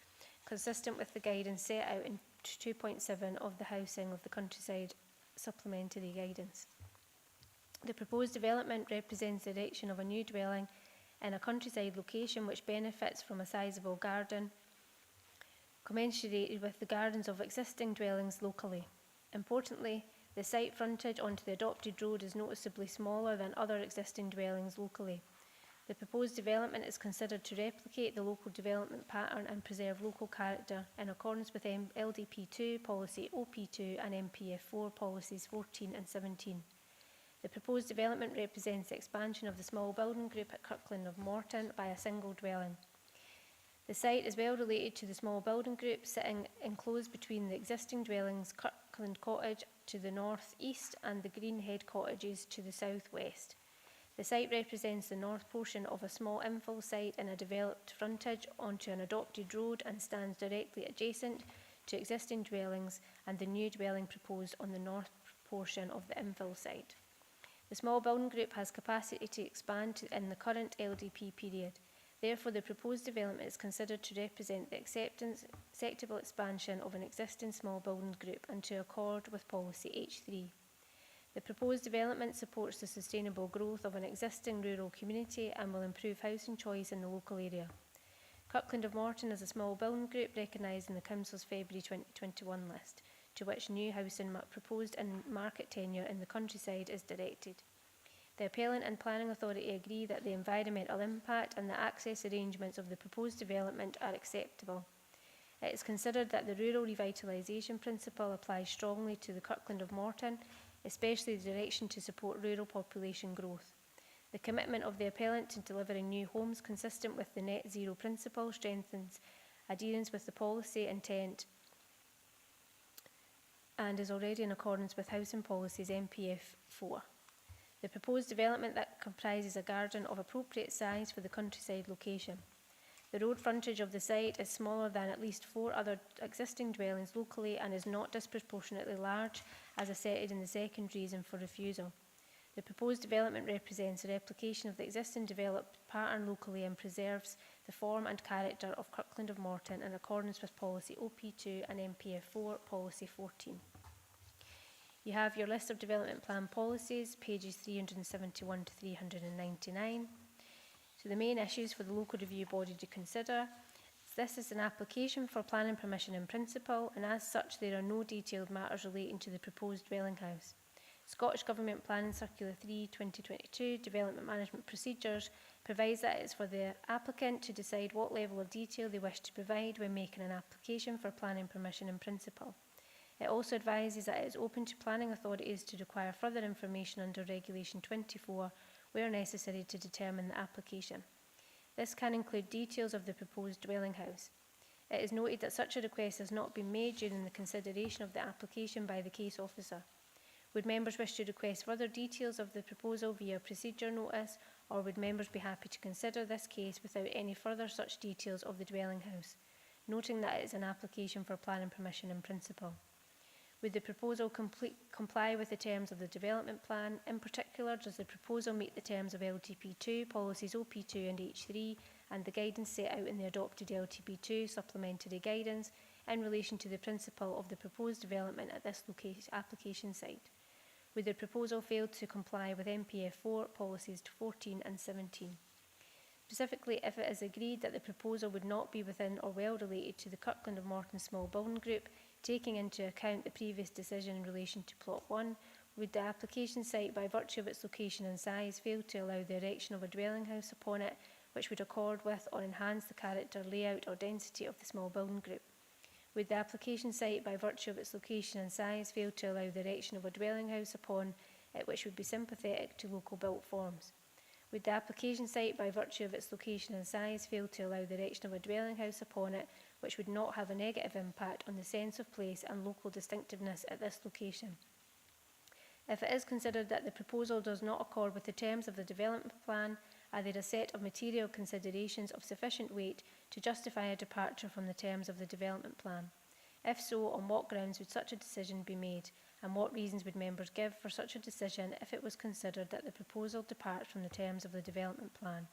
consistent with the guidance set out in 2.7 of the Housing of the Countryside Supplementary Guidance. The proposed development represents the erection of a new dwelling in a countryside location which benefits from a sizable garden, commensurated with the gardens of existing dwellings locally. Importantly, the site frontage onto the adopted road is noticeably smaller than other existing dwellings locally. The proposed development is considered to replicate the local development pattern and preserve local character in accordance with LDP 2, Policy OP2 and MPF 4, Policies 14 and 17. The proposed development represents the expansion of the small building group at Kirkland of Morton by a single dwelling. The site is well related to the small building group, sitting enclosed between the existing dwellings Kirkland Cottage to the north east and the Greenhead cottages to the south west. The site represents the north portion of a small infill site in a developed frontage onto an adopted road and stands directly adjacent to existing dwellings and the new dwelling proposed on the north portion of the infill site. The small building group has capacity to expand in the current LDP period. Therefore, the proposed development is considered to represent the acceptable expansion of an existing small building group and to accord with Policy H3. The proposed development supports the sustainable growth of an existing rural community and will improve housing choice in the local area. Kirkland of Morton is a small building group recognised in the Council's February 2021 list, to which new housing proposed in market tenure in the countryside is directed. The Appellant and Planning Authority agree that the environmental impact and the access arrangements of the proposed development are acceptable. It is considered that the rural revitalisation principle applies strongly to the Kirkland of Morton, especially the direction to support rural population growth. The commitment of the appellant to delivering new homes consistent with the net zero principle strengthens adherence with the policy intent and is already in accordance with Housing Policies MPF 4. The proposed development that comprises a garden of appropriate size for the countryside location. The road frontage of the site is smaller than at least 4 other existing dwellings locally and is not disproportionately large, as asserted in the second reason for refusal. The proposed development represents a replication of the existing developed pattern locally and preserves the form and character of Kirkland of Morton in accordance with Policy OP2 and MPF 4, Policy 14. You have your list of development plan policies, pages 371 to 399. So the main issues for the local review body to consider. This is an application for planning permission in principle, and as such there are no detailed matters relating to the proposed dwelling house. Scottish Government Planning Circular 3/2022 Development Management Procedures provides that it is for the applicant to decide what level of detail they wish to provide when making an application for planning permission in principle. It also advises that it is open to planning authorities to require further information under Regulation 24 where necessary to determine the application. This can include details of the proposed dwelling house. It is noted that such a request has not been made during the consideration of the application by the case officer. Would members wish to request further details of the proposal via procedure notice, or would members be happy to consider this case without any further such details of the dwelling house, noting that it is an application for planning permission in principle? Would the proposal comply with the terms of the development plan? In particular, does the proposal meet the terms of LTP2, policies OP2 and H3, and the guidance set out in the adopted LTP2 supplementary guidance in relation to the principle of the proposed development at this application site? Would the proposal fail to comply with MPF 4, policies 14 and 17? Specifically, if it is agreed that the proposal would not be within or well related to the Kirkland of Morton Small Building Group, taking into account the previous decision in relation to Plot 1, would the application site, by virtue of its location and size, fail to allow the erection of a dwelling house upon it, which would accord with or enhance the character, layout or density of the small building group? Would the application site, by virtue of its location and size, fail to allow the erection of a dwelling house upon it which would be sympathetic to local built forms? Would the application site, by virtue of its location and size, fail to allow the erection of a dwelling house upon it which would not have a negative impact on the sense of place and local distinctiveness at this location? If it is considered that the proposal does not accord with the terms of the development plan, are there a set of material considerations of sufficient weight to justify a departure from the terms of the development plan? If so, on what grounds would such a decision be made, and what reasons would members give for such a decision if it was considered that the proposal departs from the terms of the development plan?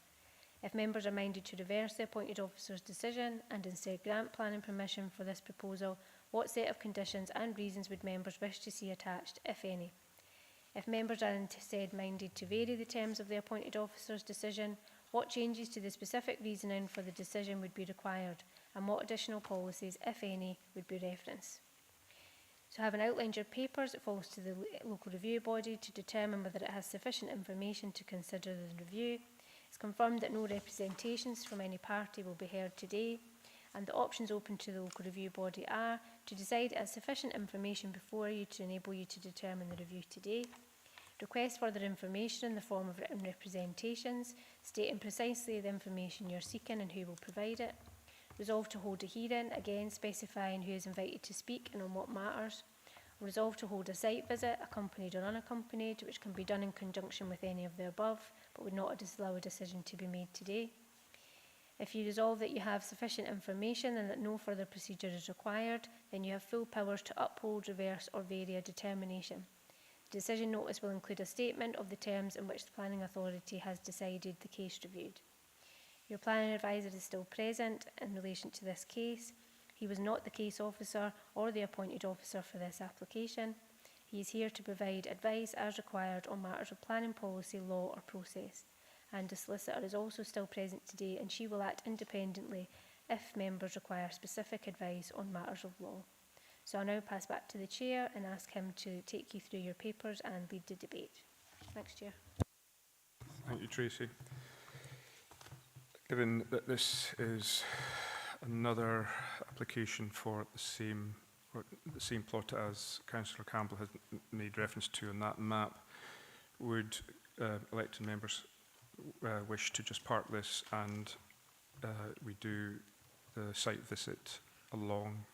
If members are minded to reverse the appointed officer's decision and instead grant planning permission for this proposal, what set of conditions and reasons would members wish to see attached, if any? If members are instead minded to vary the terms of the appointed officer's decision, what changes to the specific reasoning for the decision would be required, and what additional policies, if any, would be referenced? So having outlined your papers, it falls to the local review body to determine whether it has sufficient information to consider the review. It's confirmed that no representations from any party will be heard today, and the options open to the local review body are to decide it has sufficient information before you to enable you to determine the review today, request further information in the form of written representations, stating precisely the information you're seeking and who will provide it, resolve to hold a hearing, again specifying who is invited to speak and on what matters, resolve to hold a site visit, accompanied or unaccompanied, which can be done in conjunction with any of the above, but would not disallow a decision to be made today. If you resolve that you have sufficient information and that no further procedure is required, then you have full powers to uphold, reverse or vary a determination. The decision notice will include a statement of the terms in which the planning authority has decided the case reviewed. Your planning advisor is still present in relation to this case. He was not the case officer or the appointed officer for this application. He is here to provide advice as required on matters of planning policy, law or process. And the solicitor is also still present today, and she will act independently if members require specific advice on matters of law. So I'll now pass back to the Chair and ask him to take you through your papers and lead the debate. Thanks, Chair. Thank you, Tracy. Given that this is another application for the same plot as Councillor Campbell has made reference to on that map, would elected members wish to just park this and we do the site visit along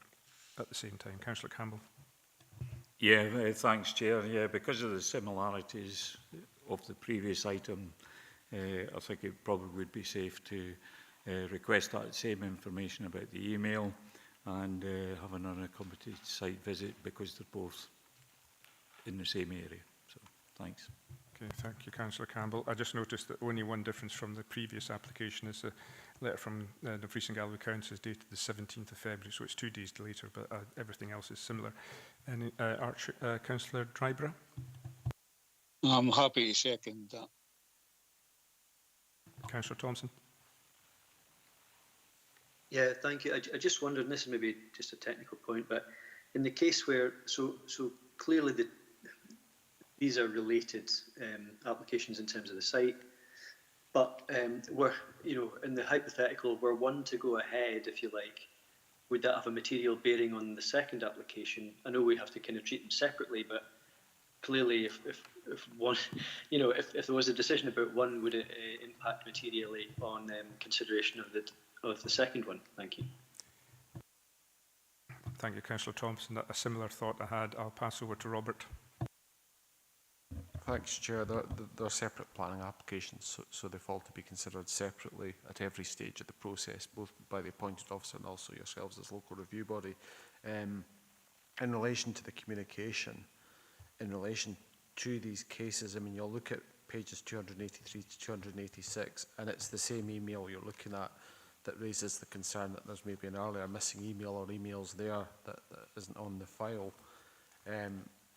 at the same time? Councillor Campbell. Yeah, thanks, Chair. Yeah, because of the similarities of the previous item, I think it probably would be safe to request that same information about the email and have an unaccompanied site visit because they're both in the same area. So, thanks. Okay, thank you, Councillor Campbell. I just noticed that only one difference from the previous application is a letter from the Dumfries and Galloway Council is dated the 17th of February, so it's 2 days later, but everything else is similar. And Councillor Dryborough? I'm happy to second that. Councillor Thompson? Yeah, thank you. I just wondered, and this is maybe just a technical point, but in the case where, so clearly these are related applications in terms of the site, but we're, in the hypothetical, were one to go ahead, if you like, would that have a material bearing on the second application? I know we have to kind of treat them separately, but clearly if one, if there was a decision about one, would it impact materially on consideration of the second one? Thank you. Thank you, Councillor Thompson. A similar thought I had. I'll pass over to Robert. Thanks, Chair. They're separate planning applications, so they fall to be considered separately at every stage of the process, both by the appointed officer and also yourselves as local review body. In relation to the communication, in relation to these cases, I mean, you'll look at pages 283 to 286, and it's the same email you're looking at that raises the concern that there's maybe an earlier missing email or emails there that isn't on the file.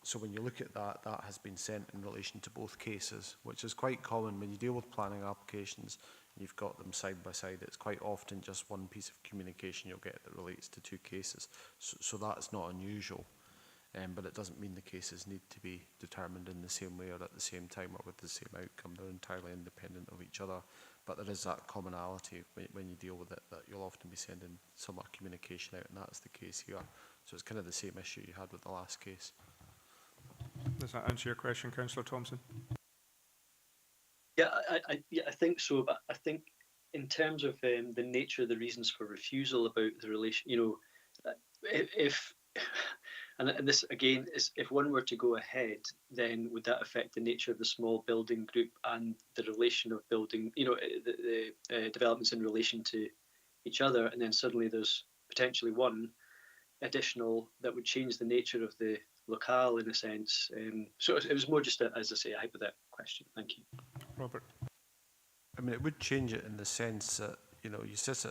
So when you look at that, that has been sent in relation to both cases, which is quite common when you deal with planning applications. You've got them side by side. It's quite often just one piece of communication you'll get that relates to two cases. So that's not unusual, but it doesn't mean the cases need to be determined in the same way or at the same time or with the same outcome. They're entirely independent of each other, but there is that commonality when you deal with it, that you'll often be sending similar communication out, and that's the case here. So it's kind of the same issue you had with the last case. Does that answer your question, Councillor Thompson? Yeah, I think so. But I think in terms of the nature of the reasons for refusal about the relation, if and this again is if one were to go ahead, then would that affect the nature of the small building group and the relation of building, the developments in relation to each other, and then suddenly there's potentially one additional that would change the nature of the locale in a sense. So it was more just, as I say, a hypothetical question. Thank you. Robert? I mean, it would change it in the sense that, you sit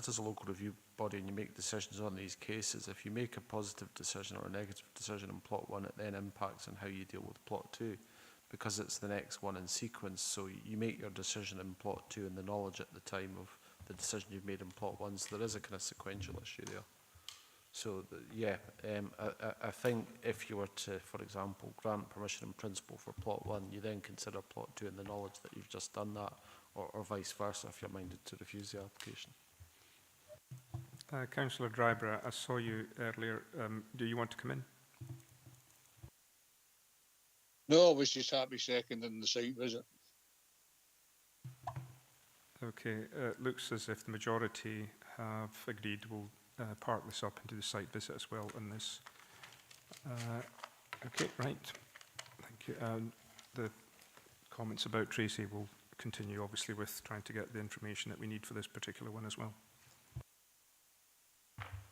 as a local review body and you make decisions on these cases. If you make a positive decision or a negative decision on plot 1, it then impacts on how you deal with plot 2, because it's the next one in sequence. So you make your decision in plot 2 and the knowledge at the time of the decision you've made in plot 1. So there is a kind of sequential issue there. So, I think if you were to, for example, grant permission in principle for plot 1, you then consider plot 2 in the knowledge that you've just done that, or vice versa if you're minded to refuse the application. Councillor Dryborough, I saw you earlier. Do you want to come in? No, I was just happy seconding the site visit. Okay, it looks as if the majority have agreed we'll park this up into the site visit as well on this. Okay, right. Thank you. The comments about Tracy will continue, obviously, with trying to get the information that we need for this particular one as well.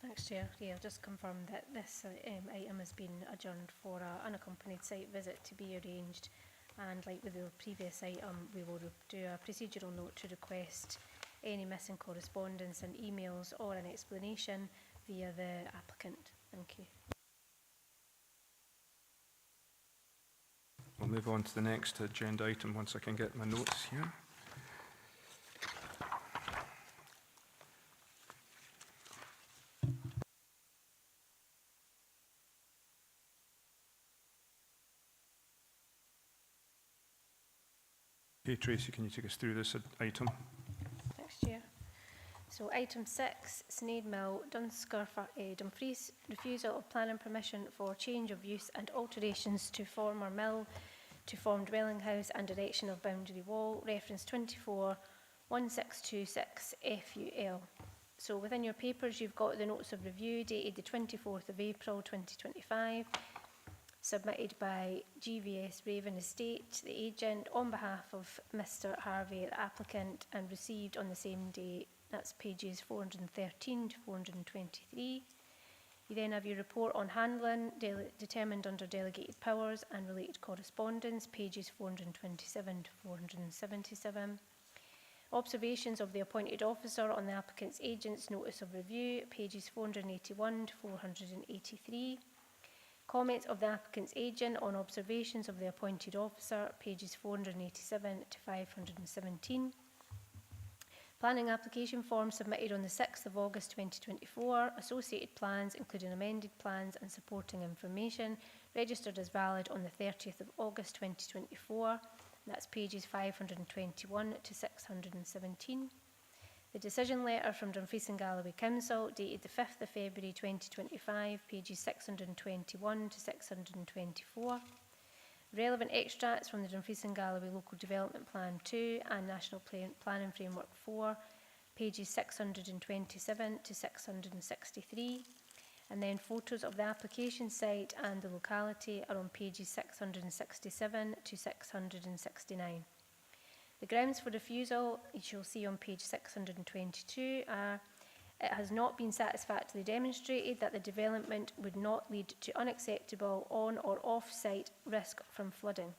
Thanks, Chair. Yeah, I'll just confirm that this item has been adjourned for an unaccompanied site visit to be arranged. And like with the previous item, we will do a procedural note to request any missing correspondence and emails or an explanation via the applicant. Thank you. We'll move on to the next agenda item once I can get my notes here. Okay, Tracy, can you take us through this item? Thanks, Chair. So item 6, Sneyd Mill, Dumfries, refusal of planning permission for change of use and alterations to former mill to form dwelling house and erection of boundary wall, reference 241626 FUL. So within your papers, you've got the notice of review dated the 24th of April 2025, submitted by GVS Raven Estate, the agent, on behalf of Mr Harvey, the applicant, and received on the same day. That's pages 413 to 423. You then have your report on handling, determined under delegated powers and related correspondence, pages 427 to 477. Observations of the appointed officer on the applicant's agent's notice of review, pages 481 to 483. Comments of the applicant's agent on observations of the appointed officer, pages 487 to 517. Planning application form submitted on the 6th of August 2024, associated plans including amended plans and supporting information, registered as valid on the 30th of August 2024. That's pages 521 to 617. The decision letter from Dumfries and Galloway Council, dated the 5th of February 2025, pages 621 to 624. Relevant extracts from the Dumfries and Galloway Local Development Plan 2 and National Planning Framework 4, pages 627 to 663. And then photos of the application site and the locality are on pages 667 to 669. The grounds for refusal, you shall see on page 622, are: it has not been satisfactorily demonstrated that the development would not lead to unacceptable on or off-site risk from flooding.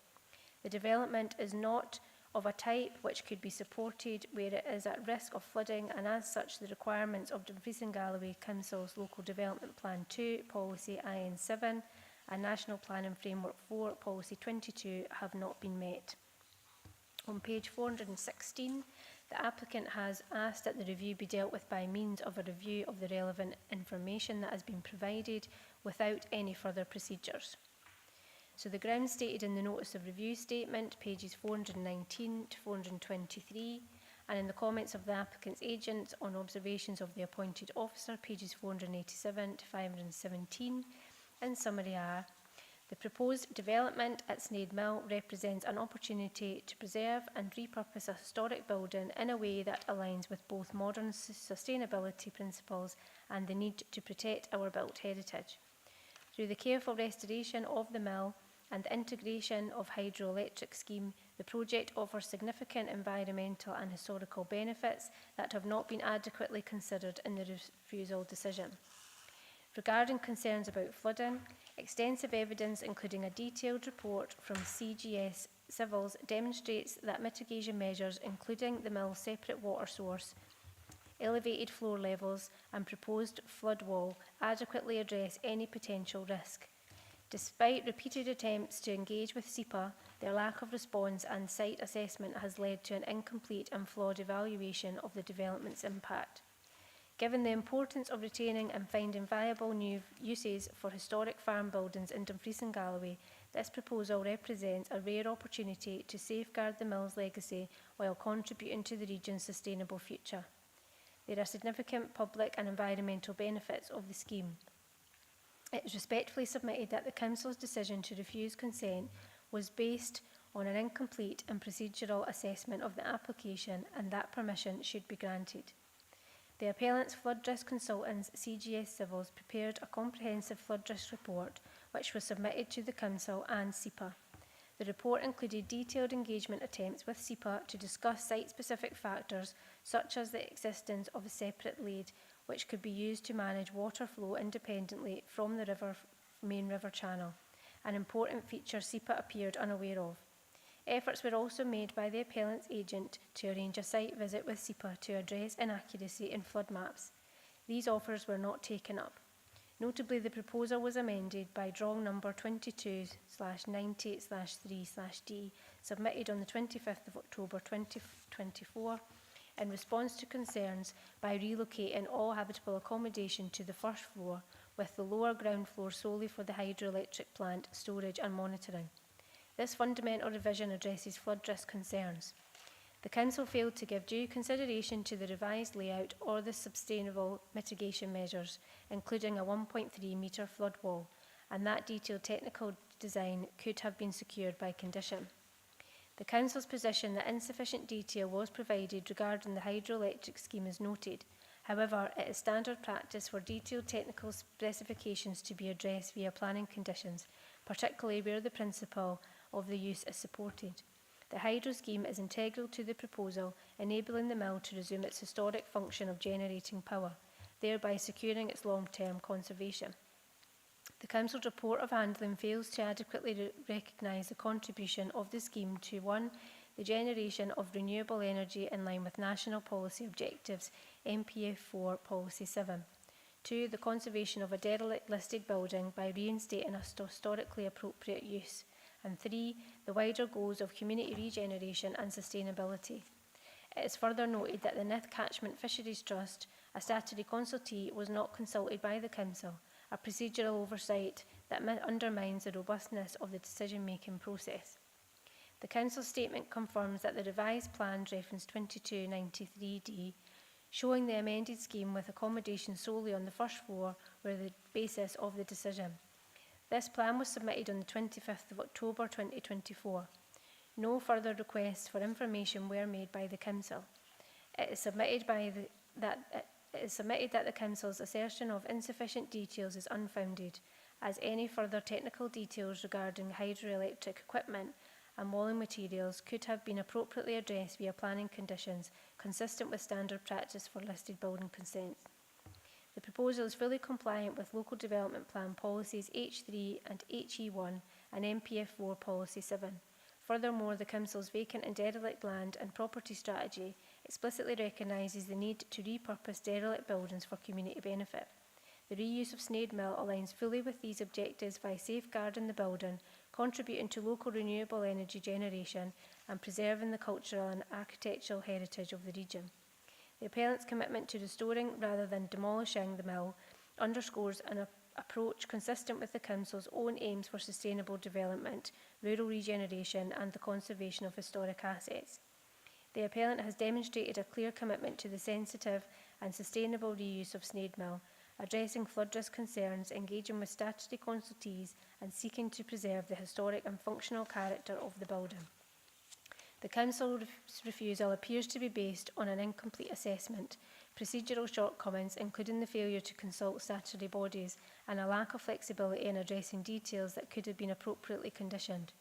The development is not of a type which could be supported where it is at risk of flooding, and as such the requirements of Dumfries and Galloway Council's Local Development Plan 2, Policy IN7 and National Planning Framework 4, Policy 22 have not been met. On page 416, the applicant has asked that the review be dealt with by means of a review of the relevant information that has been provided without any further procedures. So the grounds stated in the notice of review statement, pages 419 to 423, and in the comments of the applicant's agent on observations of the appointed officer, pages 487 to 517, in summary are: the proposed development at Sneyd Mill represents an opportunity to preserve and repurpose a historic building in a way that aligns with both modern sustainability principles and the need to protect our built heritage. Through the careful restoration of the mill and the integration of hydroelectric scheme, the project offers significant environmental and historical benefits that have not been adequately considered in the refusal decision. Regarding concerns about flooding, extensive evidence, including a detailed report from CGS Civils, demonstrates that mitigation measures, including the mill's separate water source, elevated floor levels and proposed flood wall, adequately address any potential risk. Despite repeated attempts to engage with SEPA, their lack of response and site assessment has led to an incomplete and flawed evaluation of the development's impact. Given the importance of retaining and finding viable new uses for historic farm buildings in Dumfries and Galloway, this proposal represents a rare opportunity to safeguard the mill's legacy while contributing to the region's sustainable future. There are significant public and environmental benefits of the scheme. It is respectfully submitted that the Council's decision to refuse consent was based on an incomplete and procedural assessment of the application, and that permission should be granted. The appellant's flood risk consultants, CGS Civils, prepared a comprehensive flood risk report which was submitted to the Council and SEPA. The report included detailed engagement attempts with SEPA to discuss site-specific factors such as the existence of a separate lade which could be used to manage water flow independently from the main river channel, an important feature SEPA appeared unaware of. Efforts were also made by the appellant's agent to arrange a site visit with SEPA to address inaccuracy in flood maps. These offers were not taken up. Notably, the proposal was amended by drawing number 22/90/3/D, submitted on the 25th of October 2024, in response to concerns by relocating all habitable accommodation to the first floor, with the lower ground floor solely for the hydroelectric plant, storage and monitoring. This fundamental revision addresses flood risk concerns. The Council failed to give due consideration to the revised layout or the sustainable mitigation measures, including a 1.3 metre flood wall, and that detailed technical design could have been secured by condition. The Council's position that insufficient detail was provided regarding the hydroelectric scheme is noted. However, it is standard practice for detailed technical specifications to be addressed via planning conditions, particularly where the principle of the use is supported. The hydro scheme is integral to the proposal, enabling the mill to resume its historic function of generating power, thereby securing its long-term conservation. The Council's report of handling fails to adequately recognise the contribution of the scheme to 1. The generation of renewable energy in line with National Policy Objectives, MPF 4 Policy 7. 2. The conservation of a derelict listed building by reinstating a historically appropriate use. And 3. The wider goals of community regeneration and sustainability. It is further noted that the Nith Catchment Fisheries Trust, a statutory consultee, was not consulted by the Council, a procedural oversight that undermines the robustness of the decision-making process. The Council's statement confirms that the revised plans reference 2293D, showing the amended scheme with accommodation solely on the first floor, were the basis of the decision. This plan was submitted on the 25th of October 2024. No further requests for information were made by the Council. It is submitted that the Council's assertion of insufficient details is unfounded, as any further technical details regarding hydroelectric equipment and walling materials could have been appropriately addressed via planning conditions consistent with standard practice for listed building consents. The proposal is fully compliant with Local Development Plan Policies H3 and HE1 and MPF 4 Policy 7. Furthermore, the Council's vacant and derelict land and property strategy explicitly recognises the need to repurpose derelict buildings for community benefit. The reuse of Sneyd Mill aligns fully with these objectives by safeguarding the building, contributing to local renewable energy generation and preserving the cultural and architectural heritage of the region. The appellant's commitment to restoring rather than demolishing the mill underscores an approach consistent with the Council's own aims for sustainable development, rural regeneration and the conservation of historic assets. The appellant has demonstrated a clear commitment to the sensitive and sustainable reuse of Sneyd Mill, addressing flood risk concerns, engaging with statutory consultees and seeking to preserve the historic and functional character of the building. The Council's refusal appears to be based on an incomplete assessment, procedural shortcomings including the failure to consult statutory bodies and a lack of flexibility in addressing details that could have been appropriately conditioned.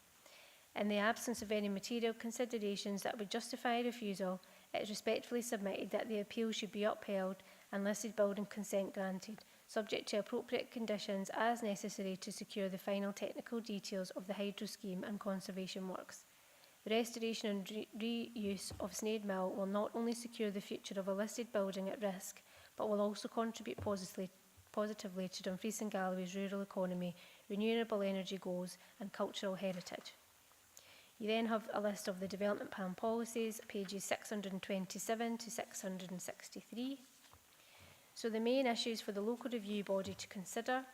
In the absence of any material considerations that would justify a refusal, it is respectfully submitted that the appeal should be upheld and listed building consent granted, subject to appropriate conditions as necessary to secure the final technical details of the hydro scheme and conservation works. The restoration and reuse of Sneyd Mill will not only secure the future of a listed building at risk, but will also contribute positively to Dumfries and Galloway's rural economy, renewable energy goals and cultural heritage. You then have a list of the development plan policies, pages 627 to 663. So the main issues for the local review body to consider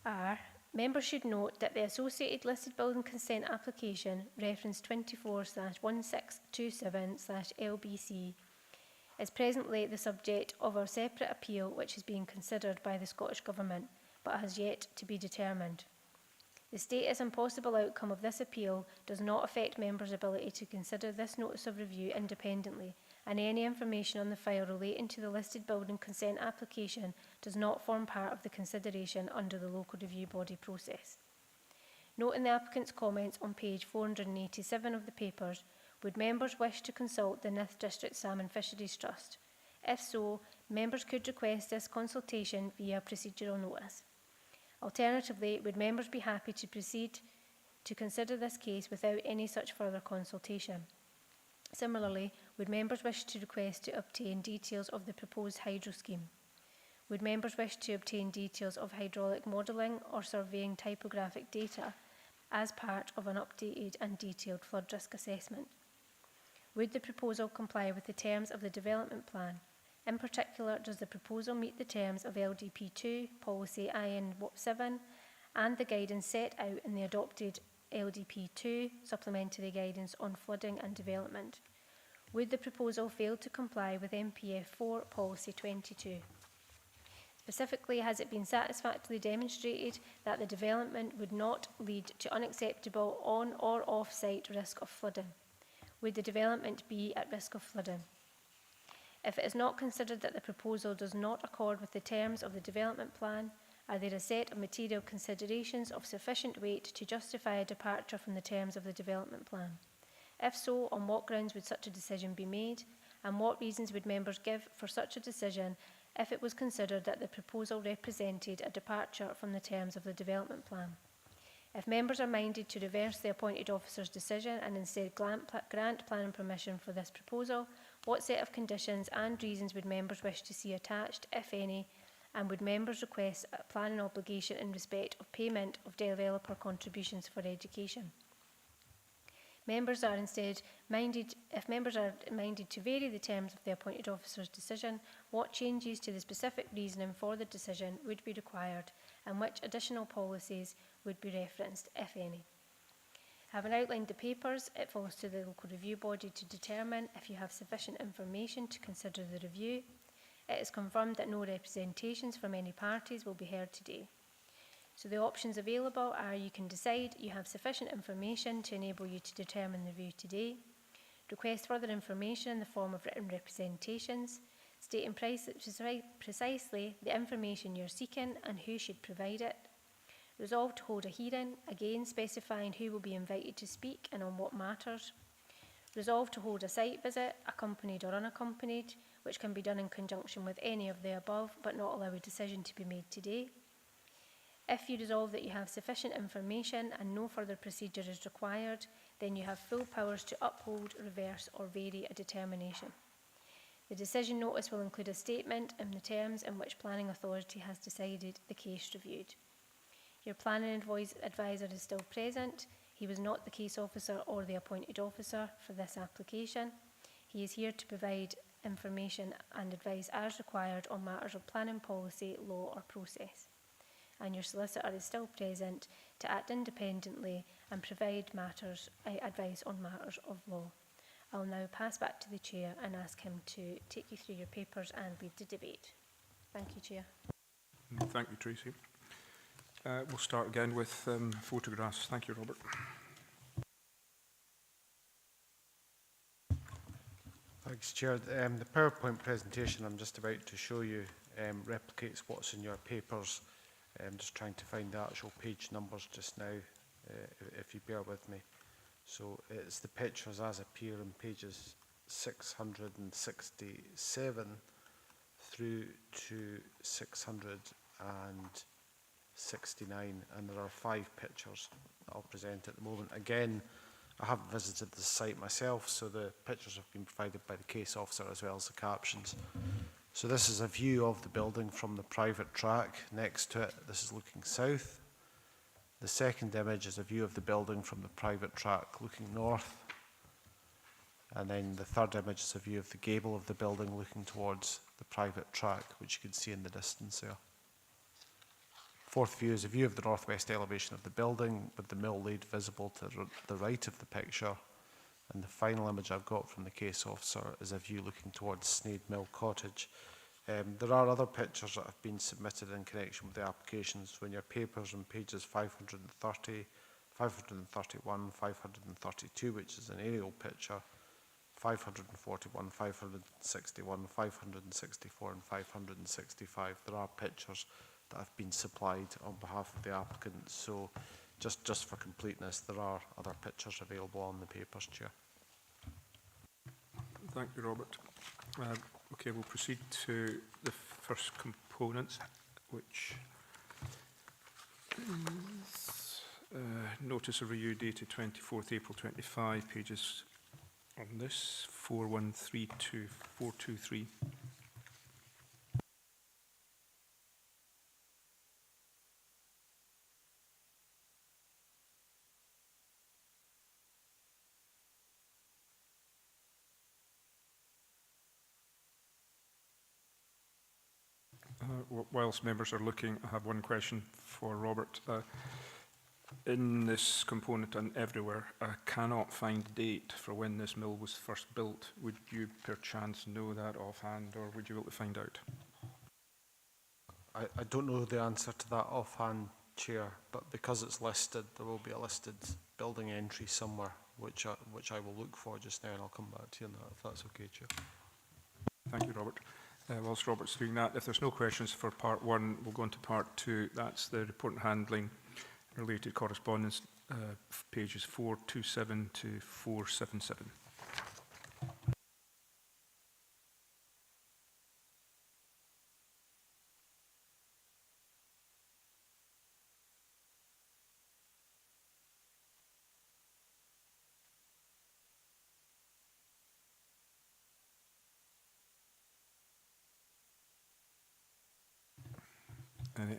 are: members should note that the associated listed building consent application, reference 24/1627/LBC, is presently the subject of a separate appeal which is being considered by the Scottish Government, but has yet to be determined. The status and possible outcome of this appeal does not affect members' ability to consider this notice of review independently, and any information on the file relating to the listed building consent application does not form part of the consideration under the local review body process. Noting the applicant's comments on page 487 of the papers, would members wish to consult the Nith District Salmon Fisheries Trust? If so, members could request this consultation via procedural notice. Alternatively, would members be happy to proceed to consider this case without any such further consultation? Similarly, would members wish to request to obtain details of the proposed hydro scheme? Would members wish to obtain details of hydraulic modelling or surveying typographic data as part of an updated and detailed flood risk assessment? Would the proposal comply with the terms of the development plan? In particular, does the proposal meet the terms of LDP2, Policy IN 7, and the guidance set out in the adopted LDP2 Supplementary Guidance on Flooding and Development? Would the proposal fail to comply with MPF 4 Policy 22? Specifically, has it been satisfactorily demonstrated that the development would not lead to unacceptable on or off-site risk of flooding? Would the development be at risk of flooding? If it is not considered that the proposal does not accord with the terms of the development plan, are there a set of material considerations of sufficient weight to justify a departure from the terms of the development plan? If so, on what grounds would such a decision be made, and what reasons would members give for such a decision if it was considered that the proposal represented a departure from the terms of the development plan? If members are minded to reverse the appointed officer's decision and instead grant planning permission for this proposal, what set of conditions and reasons would members wish to see attached, if any, and would members request a planning obligation in respect of payment of developer contributions for education? If members are minded to vary the terms of the appointed officer's decision, what changes to the specific reasoning for the decision would be required, and which additional policies would be referenced, if any? Having outlined the papers, it falls to the local review body to determine if you have sufficient information to consider the review. It is confirmed that no representations from any parties will be heard today. So the options available are: you can decide you have sufficient information to enable you to determine the review today, request further information in the form of written representations, stating precisely the information you're seeking and who should provide it, resolve to hold a hearing, again specifying who will be invited to speak and on what matters, resolve to hold a site visit, accompanied or unaccompanied, which can be done in conjunction with any of the above but not allow a decision to be made today. If you resolve that you have sufficient information and no further procedure is required, then you have full powers to uphold, reverse or vary a determination. The decision notice will include a statement in the terms in which planning authority has decided the case reviewed. Your planning advisor is still present. He was not the case officer or the appointed officer for this application. He is here to provide information and advice as required on matters of planning policy, law or process. And your solicitor is still present to act independently and provide advice on matters of law. I'll now pass back to the Chair and ask him to take you through your papers and lead the debate. Thank you, Chair. Thank you, Tracy. We'll start again with photographs. Thank you, Robert. Thanks, Chair. The PowerPoint presentation I'm just about to show you replicates what's in your papers. I'm just trying to find the actual page numbers just now, if you bear with me. So it's the pictures as appear on pages 667 through to 669, and there are 5 pictures that I'll present at the moment. Again, I haven't visited the site myself, so the pictures have been provided by the case officer as well as the captions. So this is a view of the building from the private track next to it. This is looking south. The second image is a view of the building from the private track looking north. And then the third image is a view of the gable of the building looking towards the private track, which you can see in the distance there. Fourth view is a view of the northwest elevation of the building with the mill lead visible to the right of the picture. And the final image I've got from the case officer is a view looking towards Sneyd Mill Cottage. There are other pictures that have been submitted in connection with the applications. When your papers on pages 530, 531, 532, which is an aerial picture, 541, 561, 564 and 565, there are pictures that have been supplied on behalf of the applicant. So just for completeness, there are other pictures available on the papers, Chair. Thank you, Robert. Okay, we'll proceed to the first component, which is notice of review dated 24th April 25, pages on this, 413 to 423. Whilst members are looking, I have one question for Robert. In this component and everywhere, I cannot find the date for when this mill was first built. Would you perchance know that offhand, or would you be able to find out? I don't know the answer to that offhand, Chair, but because it's listed, there will be a listed building entry somewhere, which I will look for just now, and I'll come back to you on that, if that's okay, Chair. Thank you, Robert. Whilst Robert's doing that, if there's no questions for part one, we'll go on to part two. That's the report and handling related correspondence, pages 427 to 477.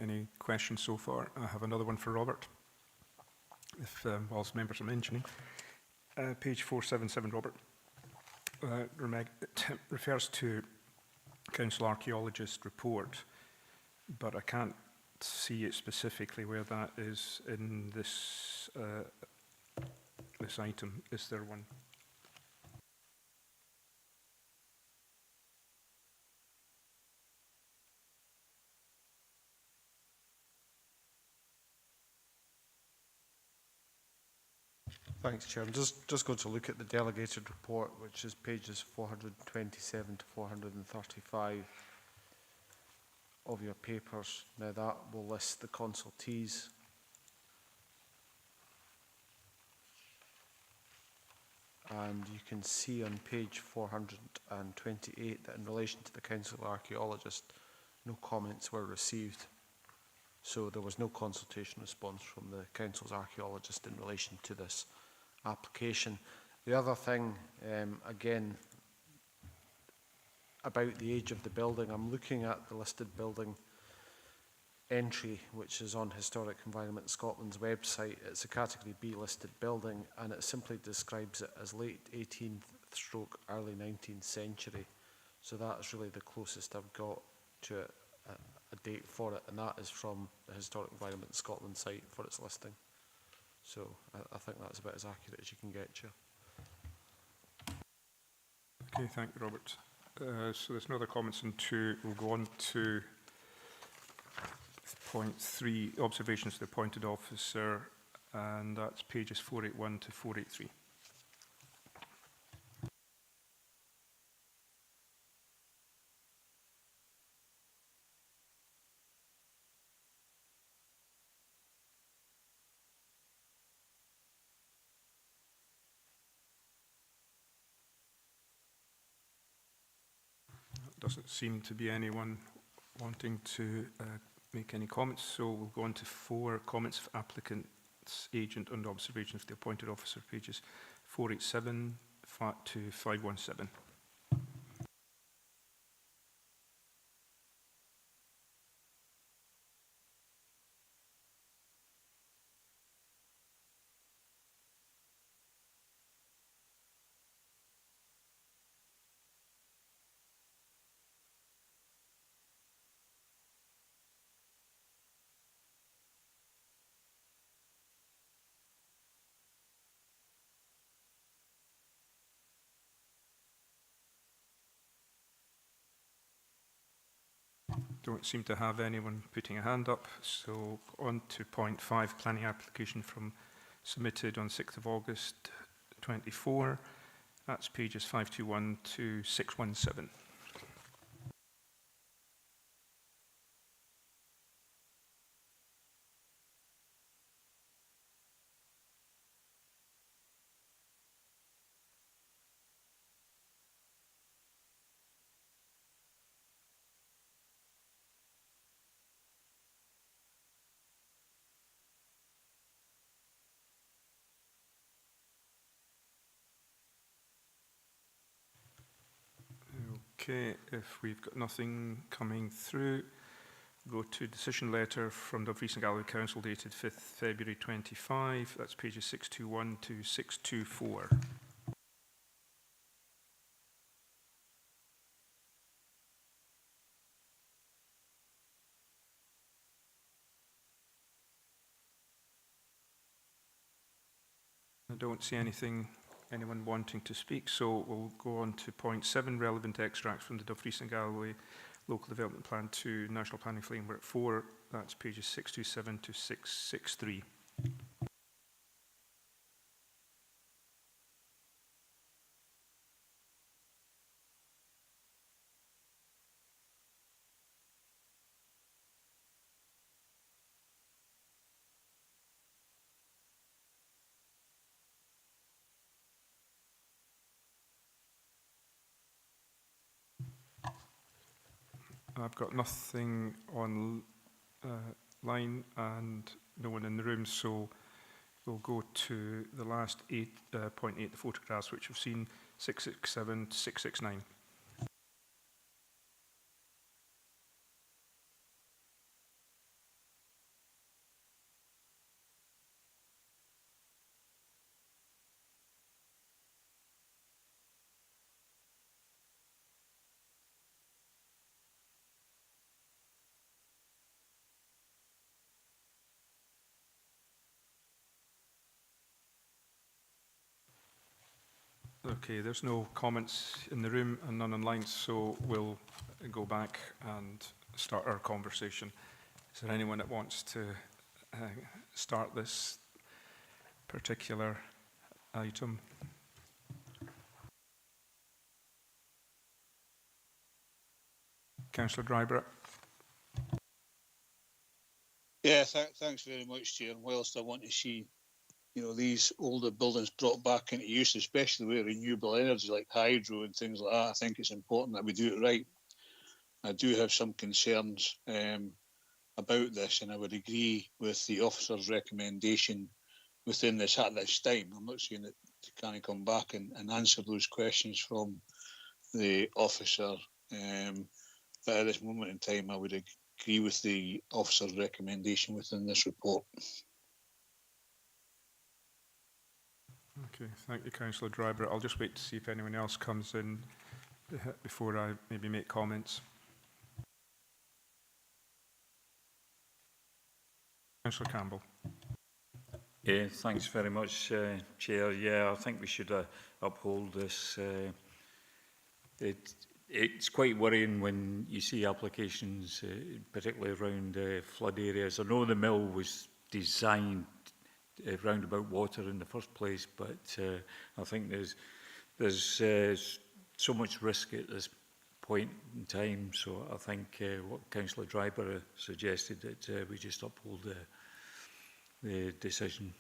Any questions so far? I have another one for Robert, if whilst members are mentioning. Page 477, Robert. It refers to Council Archaeologist report, but I can't see it specifically where that is in this this item. Is there one? Thanks, Chair. I'm just going to look at the delegated report, which is pages 427 to 435 of your papers. Now that will list the consultees. And you can see on page 428 that in relation to the Council Archaeologist, no comments were received. So there was no consultation response from the Council's Archaeologist in relation to this application. The other thing, again, about the age of the building, I'm looking at the listed building entry, which is on Historic Environment Scotland's website. It's a Category B listed building, and it simply describes it as late 18th stroke early 19th century. So that's really the closest I've got to a date for it, and that is from the Historic Environment Scotland site for its listing. So I think that's about as accurate as you can get, Chair. Okay, thank you, Robert. So there's no other comments on 2. We'll go on to point 3, observations to the appointed officer, and that's pages 481 to 483. Doesn't seem to be anyone wanting to make any comments, so we'll go on to 4 comments of applicant's agent under observation of the appointed officer, pages 487 to 517. Don't seem to have anyone putting a hand up, so on to point 5, planning application from submitted on 6th of August 24. That's pages 521 to 617. Okay, if we've got nothing coming through, go to decision letter from the Dumfries and Galloway Council dated 5th February 25. That's pages 621 to 624. I don't see anyone wanting to speak, so we'll go on to point 7, relevant extracts from the Dumfries and Galloway Local Development Plan 2, National Planning Framework 4, that's pages 627 to 663. I've got nothing on line and no one in the room, so we'll go to the last 8.8, the photographs, which we've seen, 667 to 669. Okay, there's no comments in the room and none online, so we'll go back and start our conversation. Is there anyone that wants to start this particular item? Councillor Dryburgh. Yeah, thanks very much, Chair. Whilst I want to see, these older buildings brought back into use, especially with renewable energy like hydro and things like that, I think it's important that we do it right. I do have some concerns about this, and I would agree with the officer's recommendation within this at this time. I'm not saying that they can't come back and answer those questions from the officer, but at this moment in time, I would agree with the officer's recommendation within this report. Okay, thank you, Councillor Dryburgh. I'll just wait to see if anyone else comes in before I maybe make comments. Councillor Campbell. Yeah, thanks very much, Chair. Yeah, I think we should uphold this. It's quite worrying when you see applications, particularly around flood areas. I know the mill was designed round about water in the first place, but I think there's so much risk at this point in time. So I think what Councillor Dryburgh suggested, that we just uphold the decision.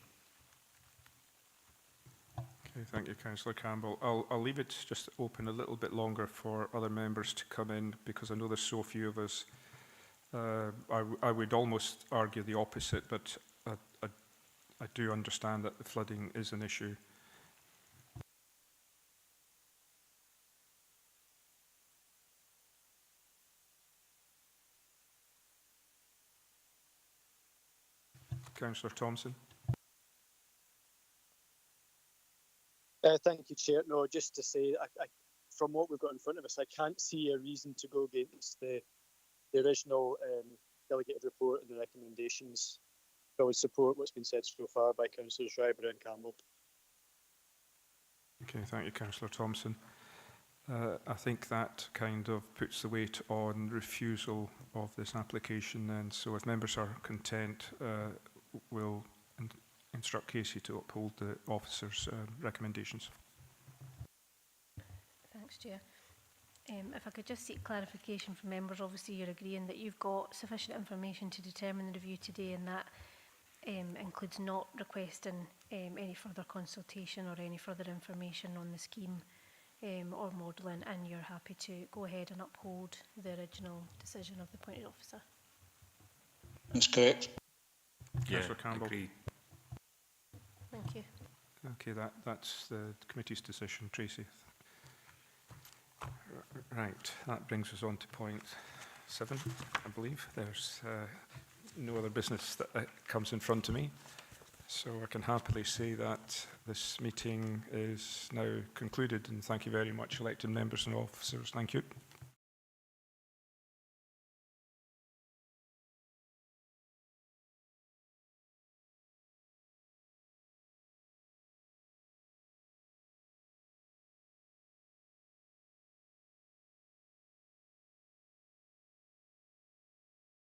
Okay, thank you, Councillor Campbell. I'll leave it just open a little bit longer for other members to come in, because I know there's so few of us. I would almost argue the opposite, but I do understand that the flooding is an issue. Councillor Thompson. Thank you, Chair. No, just to say, from what we've got in front of us, I can't see a reason to go against the original delegated report and the recommendations. I would support what's been said so far by Councillors Dryburgh and Campbell. Okay, thank you, Councillor Thompson. I think that kind of puts the weight on refusal of this application then. So if members are content, we'll instruct Casey to uphold the officer's recommendations. Thanks, Chair. If I could just seek clarification from members, obviously you're agreeing that you've got sufficient information to determine the review today, and that includes not requesting any further consultation or any further information on the scheme or modelling, and you're happy to go ahead and uphold the original decision of the appointed officer. That's correct. Yeah, Councillor Campbell. agreed. Thank you. Okay, that's the committee's decision, Tracy. Right, that brings us on to point 7, I believe. There's no other business that comes in front of me. So I can happily say that this meeting is now concluded, and thank you very much, elected members and officers. Thank you.